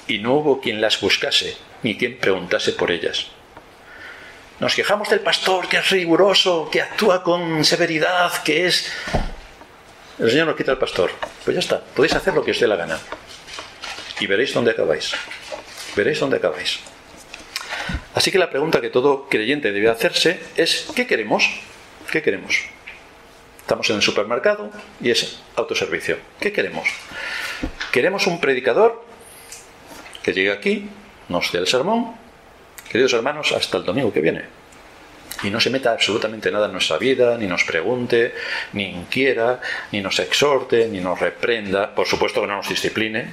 S1: y no hubo quien las buscase, ni quien preguntase por ellas. Nos quejamos del pastor, que es riguroso, que actúa con severidad, que es... El Señor nos quita al pastor. Pues ya está, podéis hacer lo que os dé la gana. Y veréis dónde acabáis. Veréis dónde acabáis. Así que la pregunta que todo creyente debe hacerse es: ¿qué queremos? ¿Qué queremos? Estamos en el supermercado y es autoservicio. ¿Qué queremos? ¿Queremos un predicador que llegue aquí, nos dé el sermón, queridos hermanos, hasta el domingo que viene, y no se meta absolutamente nada en nuestra vida, ni nos pregunte, ni inquiera, ni nos exhorte, ni nos reprenda, por supuesto que no nos discipline?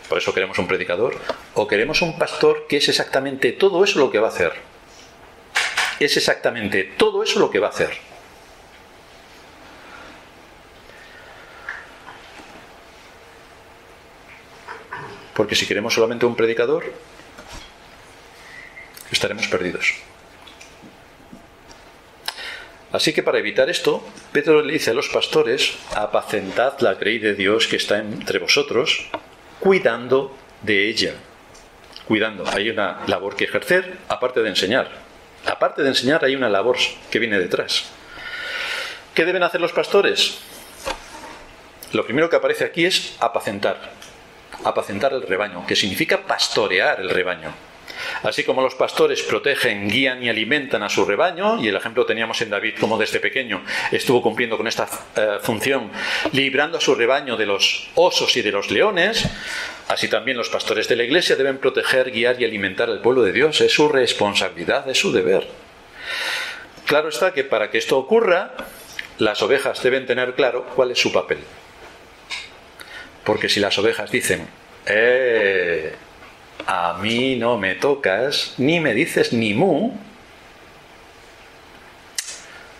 S1: Por eso queremos un predicador. O queremos un pastor que es exactamente todo eso lo que va a hacer. Es exactamente todo eso lo que va a hacer. Porque si queremos solamente un predicador, estaremos perdidos. Así que para evitar esto, Pedro le dice a los pastores: apacentad la grey de Dios que está entre vosotros, cuidando de ella. Cuidando. Hay una labor que ejercer, aparte de enseñar. Aparte de enseñar, hay una labor que viene detrás. ¿Qué deben hacer los pastores? Lo primero que aparece aquí es apacentar. Apacentar el rebaño, que significa pastorear el rebaño. Así como los pastores protegen, guían y alimentan a su rebaño, y el ejemplo teníamos en David, como desde pequeño estuvo cumpliendo con esta función, librando a su rebaño de los osos y de los leones, así también los pastores de la iglesia deben proteger, guiar y alimentar al pueblo de Dios. Es su responsabilidad, es su deber. Claro está que para que esto ocurra, las ovejas deben tener claro cuál es su papel. Porque si las ovejas dicen: a mí no me tocas, ni me dices ni mu,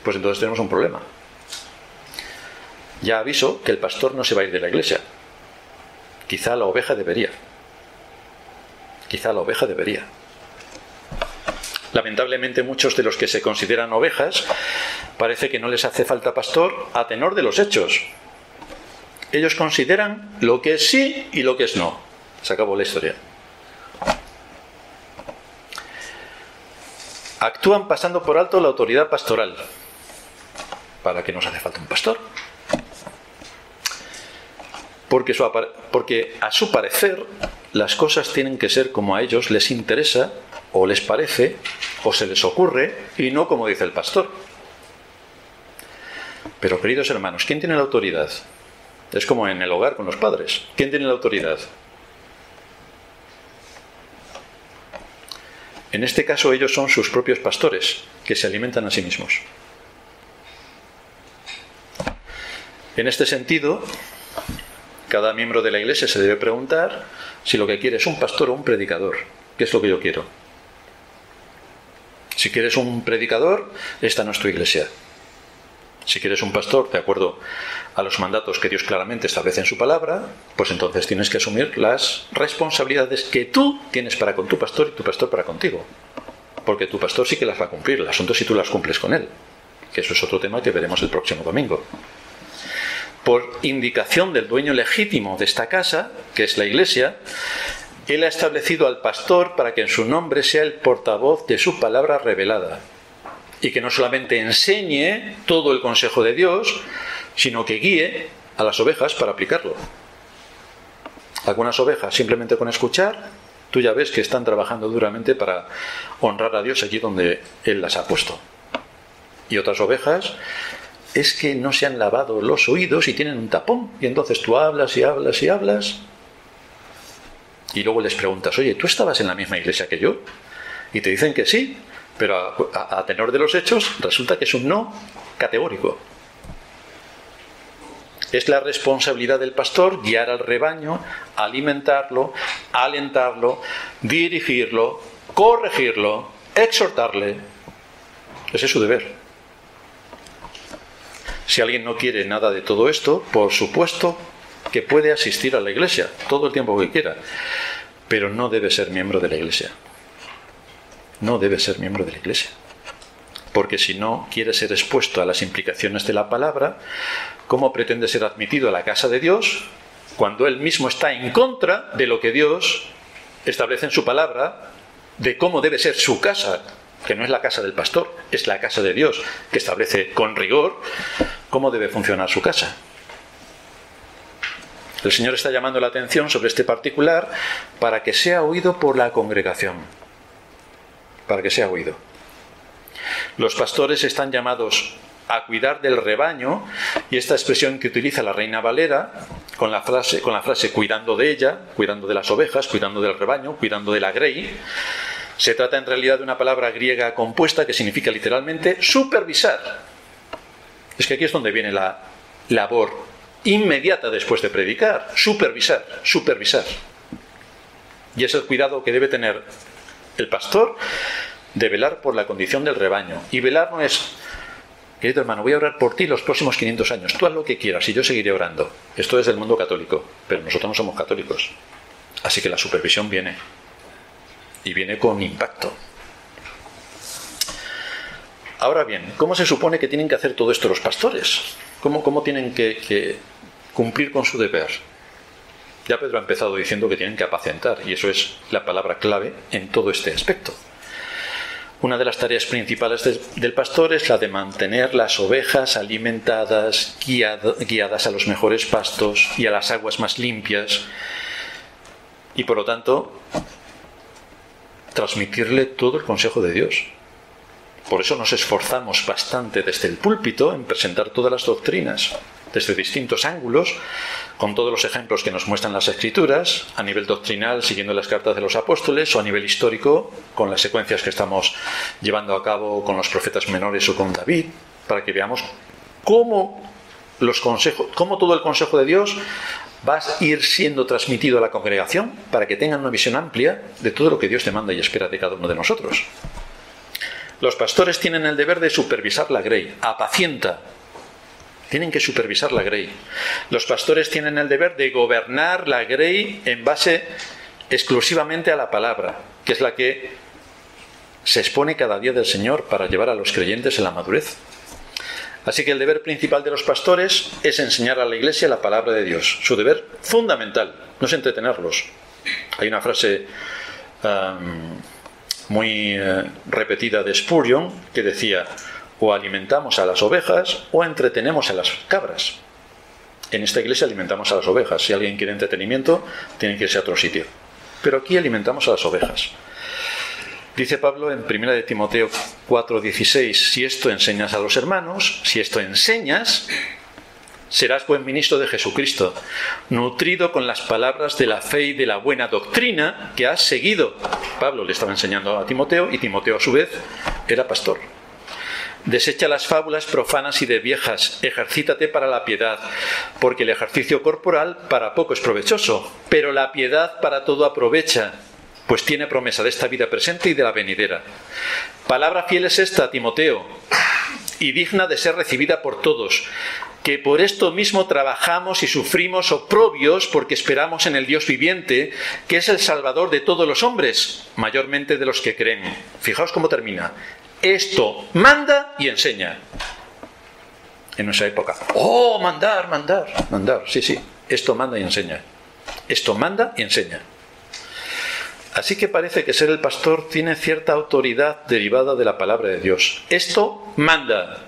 S1: pues entonces tenemos un problema. Ya aviso que el pastor no se va a ir de la iglesia. Quizá la oveja debería. Quizá la oveja debería. Lamentablemente muchos de los que se consideran ovejas parece que no les hace falta pastor a tenor de los hechos. Ellos consideran lo que es sí y lo que es no. Se acabó la historia. Actúan pasando por alto la autoridad pastoral. ¿Para qué nos hace falta un pastor? porque a su parecer las cosas tienen que ser como a ellos les interesa, o les parece, o se les ocurre, y no como dice el pastor. Pero, queridos hermanos, ¿quién tiene la autoridad? Es como en el hogar con los padres. ¿Quién tiene la autoridad? En este caso ellos son sus propios pastores, que se alimentan a sí mismos. En este sentido, cada miembro de la Iglesia se debe preguntar si lo que quiere es un pastor o un predicador. ¿Qué es lo que yo quiero? Si quieres un predicador, esta no es tu Iglesia. Si quieres un pastor, de acuerdo a los mandatos que Dios claramente establece en su palabra, pues entonces tienes que asumir las responsabilidades que tú tienes para con tu pastor y tu pastor para contigo. Porque tu pastor sí que las va a cumplir, el asunto es si tú las cumples con él. Que eso es otro tema que veremos el próximo domingo. Por indicación del dueño legítimo de esta casa, que es la Iglesia, él ha establecido al pastor para que en su nombre sea el portavoz de su palabra revelada. Y que no solamente enseñe todo el consejo de Dios, sino que guíe a las ovejas para aplicarlo. Algunas ovejas, simplemente con escuchar, tú ya ves que están trabajando duramente para honrar a Dios allí donde Él las ha puesto. Y otras ovejas es que no se han lavado los oídos y tienen un tapón. Y entonces tú hablas y hablas y hablas. Y luego les preguntas, oye, ¿tú estabas en la misma iglesia que yo? Y te dicen que sí. Pero a tenor de los hechos resulta que es un no categórico. Es la responsabilidad del pastor guiar al rebaño, alimentarlo, alentarlo, dirigirlo, corregirlo, exhortarle. Ese es su deber. Si alguien no quiere nada de todo esto, por supuesto que puede asistir a la iglesia todo el tiempo que quiera, pero no debe ser miembro de la iglesia. No debe ser miembro de la Iglesia, porque si no quiere ser expuesto a las implicaciones de la palabra, ¿cómo pretende ser admitido a la casa de Dios cuando él mismo está en contra de lo que Dios establece en su palabra, de cómo debe ser su casa, que no es la casa del pastor, es la casa de Dios, que establece con rigor cómo debe funcionar su casa? El Señor está llamando la atención sobre este particular para que sea oído por la congregación. Para que sea oído. Los pastores están llamados a cuidar del rebaño, y esta expresión que utiliza la Reina Valera con la frase cuidando de ella, cuidando de las ovejas, cuidando del rebaño, cuidando de la grey, se trata en realidad de una palabra griega compuesta que significa literalmente supervisar. Es que aquí es donde viene la labor inmediata después de predicar, supervisar. Y es el cuidado que debe tener el pastor de velar por la condición del rebaño. Y velar no es, querido hermano, voy a orar por ti los próximos 500 años. Tú haz lo que quieras y yo seguiré orando. Esto es del mundo católico, pero nosotros no somos católicos. Así que la supervisión viene. Y viene con impacto. Ahora bien, ¿cómo se supone que tienen que hacer todo esto los pastores? ¿Cómo tienen que cumplir con su deber? Ya Pedro ha empezado diciendo que tienen que apacentar, y eso es la palabra clave en todo este aspecto. Una de las tareas principales del pastor es la de mantener las ovejas alimentadas, guiadas a los mejores pastos y a las aguas más limpias, y por lo tanto transmitirle todo el consejo de Dios. Por eso nos esforzamos bastante desde el púlpito en presentar todas las doctrinas desde distintos ángulos, con todos los ejemplos que nos muestran las Escrituras, a nivel doctrinal siguiendo las cartas de los apóstoles, o a nivel histórico con las secuencias que estamos llevando a cabo con los profetas menores o con David, para que veamos cómo todo el consejo de Dios va a ir siendo transmitido a la congregación para que tengan una visión amplia de todo lo que Dios demanda y espera de cada uno de nosotros. Los pastores tienen el deber de supervisar la grey, apacienta. Tienen que supervisar la grey. Los pastores tienen el deber de gobernar la grey en base exclusivamente a la palabra, que es la que se expone cada día del Señor para llevar a los creyentes en la madurez. Así que el deber principal de los pastores es enseñar a la iglesia la palabra de Dios. Su deber fundamental no es entretenerlos. Hay una frase muy repetida de Spurgeon que decía: o alimentamos a las ovejas o entretenemos a las cabras. En esta iglesia alimentamos a las ovejas. Si alguien quiere entretenimiento, tiene que irse a otro sitio. Pero aquí alimentamos a las ovejas. Dice Pablo en 1 de Timoteo 4:16, si esto enseñas a los hermanos, si esto enseñas, serás buen ministro de Jesucristo, nutrido con las palabras de la fe y de la buena doctrina que has seguido. Pablo le estaba enseñando a Timoteo y Timoteo a su vez era pastor. Desecha las fábulas profanas y de viejas, ejercítate para la piedad, porque el ejercicio corporal para poco es provechoso, pero la piedad para todo aprovecha, pues tiene promesa de esta vida presente y de la venidera. Palabra fiel es esta, Timoteo, y digna de ser recibida por todos, que por esto mismo trabajamos y sufrimos oprobios, porque esperamos en el Dios viviente, que es el Salvador de todos los hombres, mayormente de los que creen. Fijaos cómo termina. Esto manda y enseña. En nuestra época. ¡Oh, mandar! Sí. Esto manda y enseña. Esto manda y enseña. Así que parece que ser el pastor tiene cierta autoridad derivada de la palabra de Dios. Esto manda.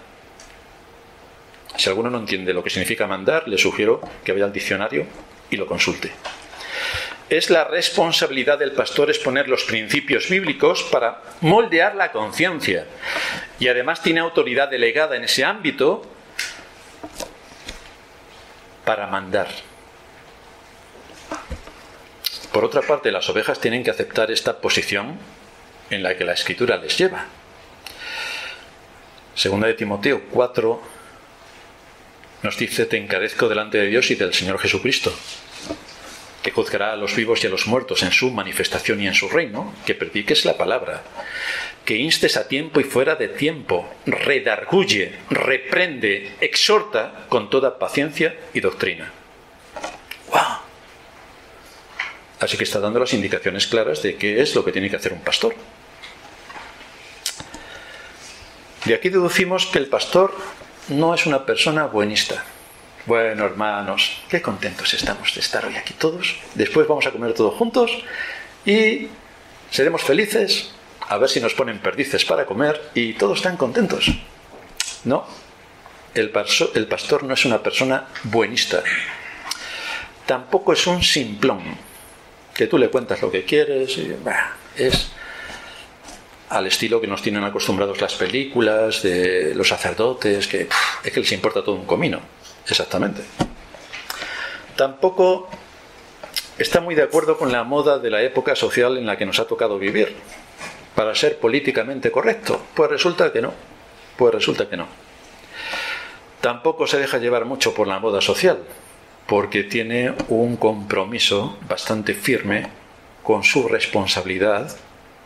S1: Si alguno no entiende lo que significa mandar, le sugiero que vaya al diccionario y lo consulte. Es la responsabilidad del pastor exponer los principios bíblicos para moldear la conciencia. Y además tiene autoridad delegada en ese ámbito para mandar. Por otra parte, las ovejas tienen que aceptar esta posición en la que la Escritura les lleva. Segunda de Timoteo 4 nos dice: te encarezco delante de Dios y del Señor Jesucristo, que juzgará a los vivos y a los muertos en su manifestación y en su reino, que prediques la palabra, que instes a tiempo y fuera de tiempo, redarguye, reprende, exhorta con toda paciencia y doctrina. ¡Wow! Así que está dando las indicaciones claras de qué es lo que tiene que hacer un pastor. De aquí deducimos que el pastor no es una persona buenista. Bueno, hermanos, qué contentos estamos de estar hoy aquí todos. Después vamos a comer todos juntos y seremos felices. A ver si nos ponen perdices para comer y todos están contentos. No, el pastor no es una persona buenista. Tampoco es un simplón, que tú le cuentas lo que quieres y es al estilo que nos tienen acostumbrados las películas de los sacerdotes, que es que les importa todo un comino. Exactamente. Tampoco está muy de acuerdo con la moda de la época social en la que nos ha tocado vivir, para ser políticamente correcto. Pues resulta que no. Tampoco se deja llevar mucho por la moda social, porque tiene un compromiso bastante firme con su responsabilidad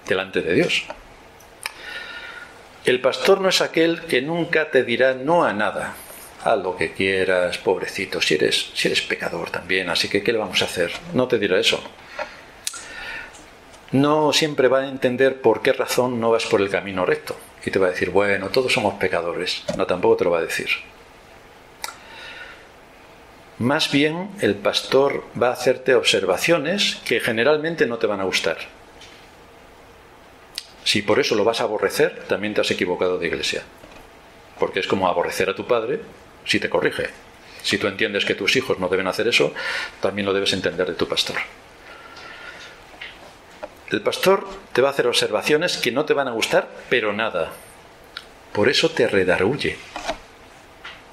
S1: delante de Dios. El pastor no es aquel que nunca te dirá no a nada. Haz lo que quieras, pobrecito, si eres pecador también, así que ¿qué le vamos a hacer? No te dirá eso. No siempre va a entender por qué razón no vas por el camino recto. Y te va a decir, bueno, todos somos pecadores. No, tampoco te lo va a decir. Más bien, el pastor va a hacerte observaciones que generalmente no te van a gustar. Si por eso lo vas a aborrecer, también te has equivocado de iglesia. Porque es como aborrecer a tu padre si te corrige. Si tú entiendes que tus hijos no deben hacer eso, también lo debes entender de tu pastor. El pastor te va a hacer observaciones que no te van a gustar, pero nada. Por eso te redarguye.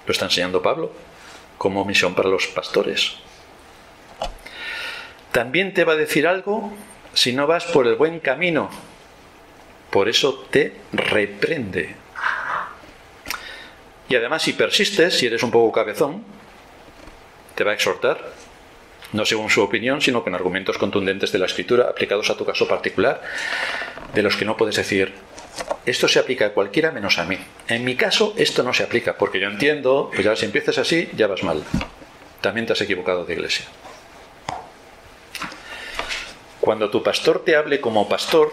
S1: Lo está enseñando Pablo como misión para los pastores. También te va a decir algo si no vas por el buen camino. Por eso te reprende. Y además, si persistes, si eres un poco cabezón, te va a exhortar, no según su opinión, sino con argumentos contundentes de la Escritura aplicados a tu caso particular, de los que no puedes decir, esto se aplica a cualquiera menos a mí. En mi caso, esto no se aplica, porque yo entiendo, pues ya si empiezas así, ya vas mal. También te has equivocado de iglesia. Cuando tu pastor te hable como pastor,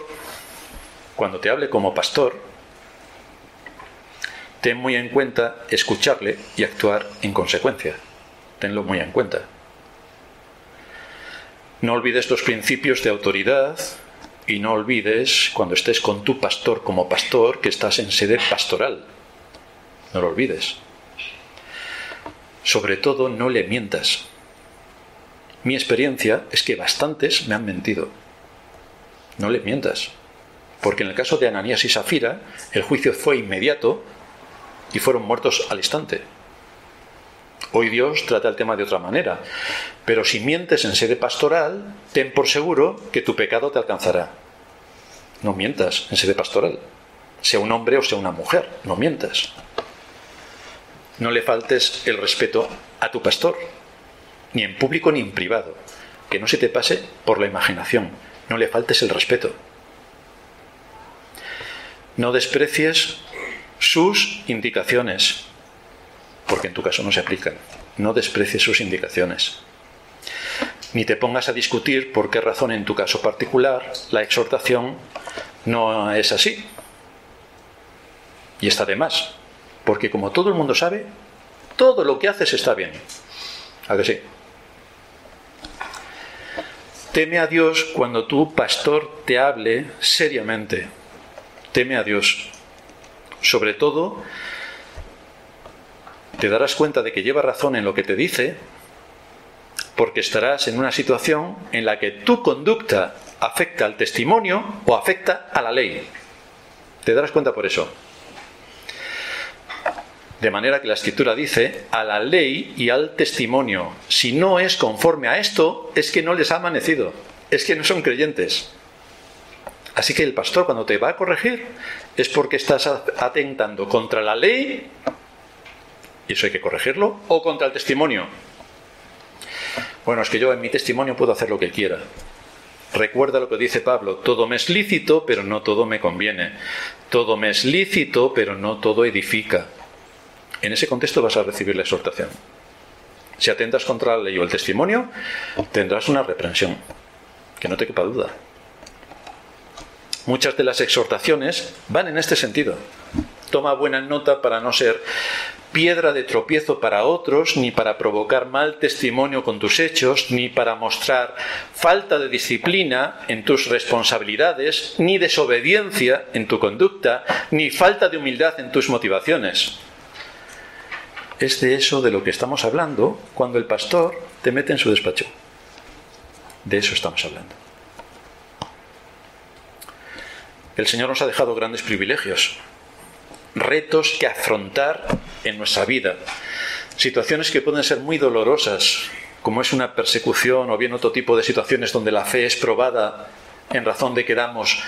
S1: ten muy en cuenta escucharle y actuar en consecuencia. Tenlo muy en cuenta. No olvides los principios de autoridad y no olvides, cuando estés con tu pastor como pastor, que estás en sede pastoral. No lo olvides. Sobre todo, no le mientas. Mi experiencia es que bastantes me han mentido. No le mientas. Porque en el caso de Ananías y Safira, el juicio fue inmediato y fueron muertos al instante. Hoy Dios trata el tema de otra manera. Pero si mientes en sede pastoral, ten por seguro que tu pecado te alcanzará. No mientas en sede pastoral. Sea un hombre o sea una mujer, no mientas. No le faltes el respeto a tu pastor, ni en público ni en privado. Que no se te pase por la imaginación. No le faltes el respeto. No desprecies sus indicaciones, porque en tu caso no se aplican. No desprecies sus indicaciones. Ni te pongas a discutir por qué razón en tu caso particular la exhortación no es así. Y está de más, porque como todo el mundo sabe, todo lo que haces está bien. ¿A que sí? Teme a Dios cuando tu pastor te hable seriamente. Teme a Dios. Sobre todo, te darás cuenta de que lleva razón en lo que te dice, porque estarás en una situación en la que tu conducta afecta al testimonio o afecta a la ley. Te darás cuenta por eso. De manera que la Escritura dice, a la ley y al testimonio. Si no es conforme a esto, es que no les ha amanecido, es que no son creyentes. Así que el pastor, cuando te va a corregir, es porque estás atentando contra la ley, y eso hay que corregirlo, o contra el testimonio. Bueno, es que yo en mi testimonio puedo hacer lo que quiera. Recuerda lo que dice Pablo, todo me es lícito, pero no todo me conviene. Todo me es lícito, pero no todo edifica. En ese contexto vas a recibir la exhortación. Si atentas contra la ley o el testimonio, tendrás una reprensión, que no te quepa duda. Muchas de las exhortaciones van en este sentido. Toma buena nota para no ser piedra de tropiezo para otros, ni para provocar mal testimonio con tus hechos, ni para mostrar falta de disciplina en tus responsabilidades, ni desobediencia en tu conducta, ni falta de humildad en tus motivaciones. Es de eso de lo que estamos hablando cuando el pastor te mete en su despacho. De eso estamos hablando. El Señor nos ha dejado grandes privilegios, retos que afrontar en nuestra vida, situaciones que pueden ser muy dolorosas, como es una persecución o bien otro tipo de situaciones donde la fe es probada en razón de que damos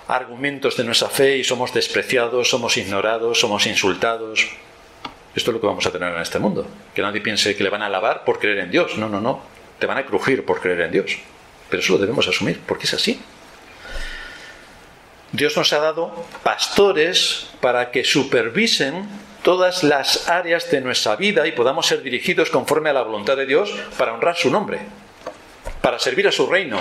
S1: argumentos de nuestra fe y somos despreciados, somos ignorados, somos insultados. Esto es lo que vamos a tener en este mundo. Que nadie piense que le van a alabar por creer en Dios. No, no, no. Te van a crujir por creer en Dios. Pero eso lo debemos asumir, porque es así. Dios nos ha dado pastores para que supervisen todas las áreas de nuestra vida y podamos ser dirigidos conforme a la voluntad de Dios para honrar su nombre, para servir a su reino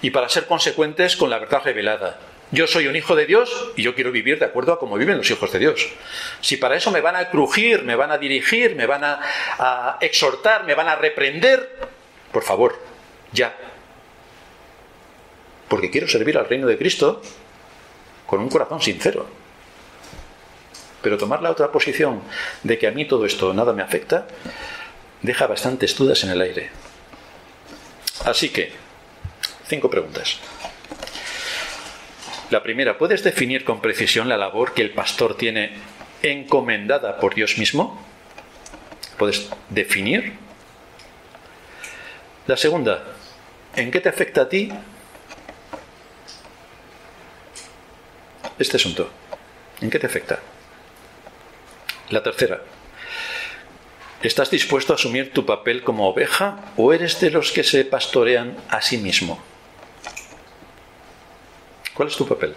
S1: y para ser consecuentes con la verdad revelada. Yo soy un hijo de Dios y yo quiero vivir de acuerdo a cómo viven los hijos de Dios. Si para eso me van a crujir, me van a dirigir, me van a exhortar, me van a reprender, por favor, ya. Porque quiero servir al reino de Cristo con un corazón sincero. Pero tomar la otra posición de que a mí todo esto nada me afecta, deja bastantes dudas en el aire. Así que, 5 preguntas. La primera, ¿puedes definir con precisión la labor que el pastor tiene encomendada por Dios mismo? ¿Puedes definir? La segunda, ¿en qué te afecta a ti este asunto? ¿En qué te afecta? La tercera, ¿estás dispuesto a asumir tu papel como oveja o eres de los que se pastorean a sí mismo? ¿Cuál es tu papel?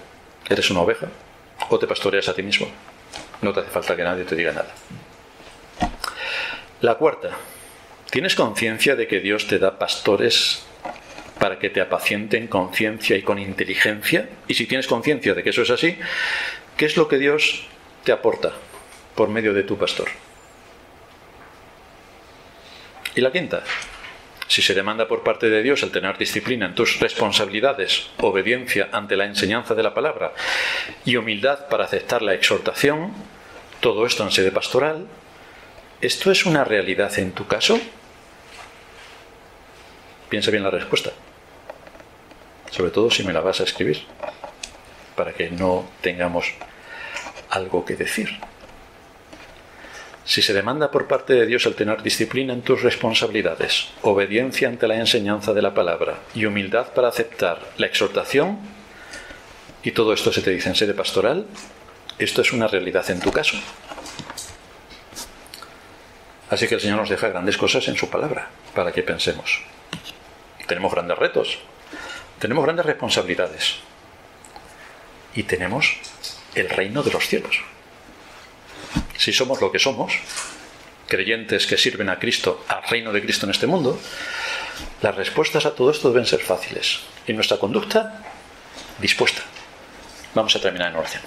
S1: ¿Eres una oveja o te pastoreas a ti mismo? No te hace falta que nadie te diga nada. La cuarta, ¿tienes conciencia de que Dios te da pastores para que te apacienten con ciencia y con inteligencia? Y si tienes conciencia de que eso es así, ¿qué es lo que Dios te aporta por medio de tu pastor? Y la quinta, si se demanda por parte de Dios el tener disciplina en tus responsabilidades, obediencia ante la enseñanza de la palabra y humildad para aceptar la exhortación, todo esto en sede pastoral, ¿Esto es una realidad en tu caso? Piensa bien la respuesta. Sobre todo si me la vas a escribir, para que no tengamos algo que decir. Si se demanda por parte de Dios el tener disciplina en tus responsabilidades, obediencia ante la enseñanza de la palabra y humildad para aceptar la exhortación, y todo esto se te dice en sede pastoral, esto es una realidad en tu caso. Así que el Señor nos deja grandes cosas en su palabra, para que pensemos. Tenemos grandes retos, tenemos grandes responsabilidades, y tenemos el reino de los cielos. Si somos lo que somos, creyentes que sirven a Cristo, al reino de Cristo en este mundo, las respuestas a todo esto deben ser fáciles. Y nuestra conducta, dispuesta. Vamos a terminar en oración.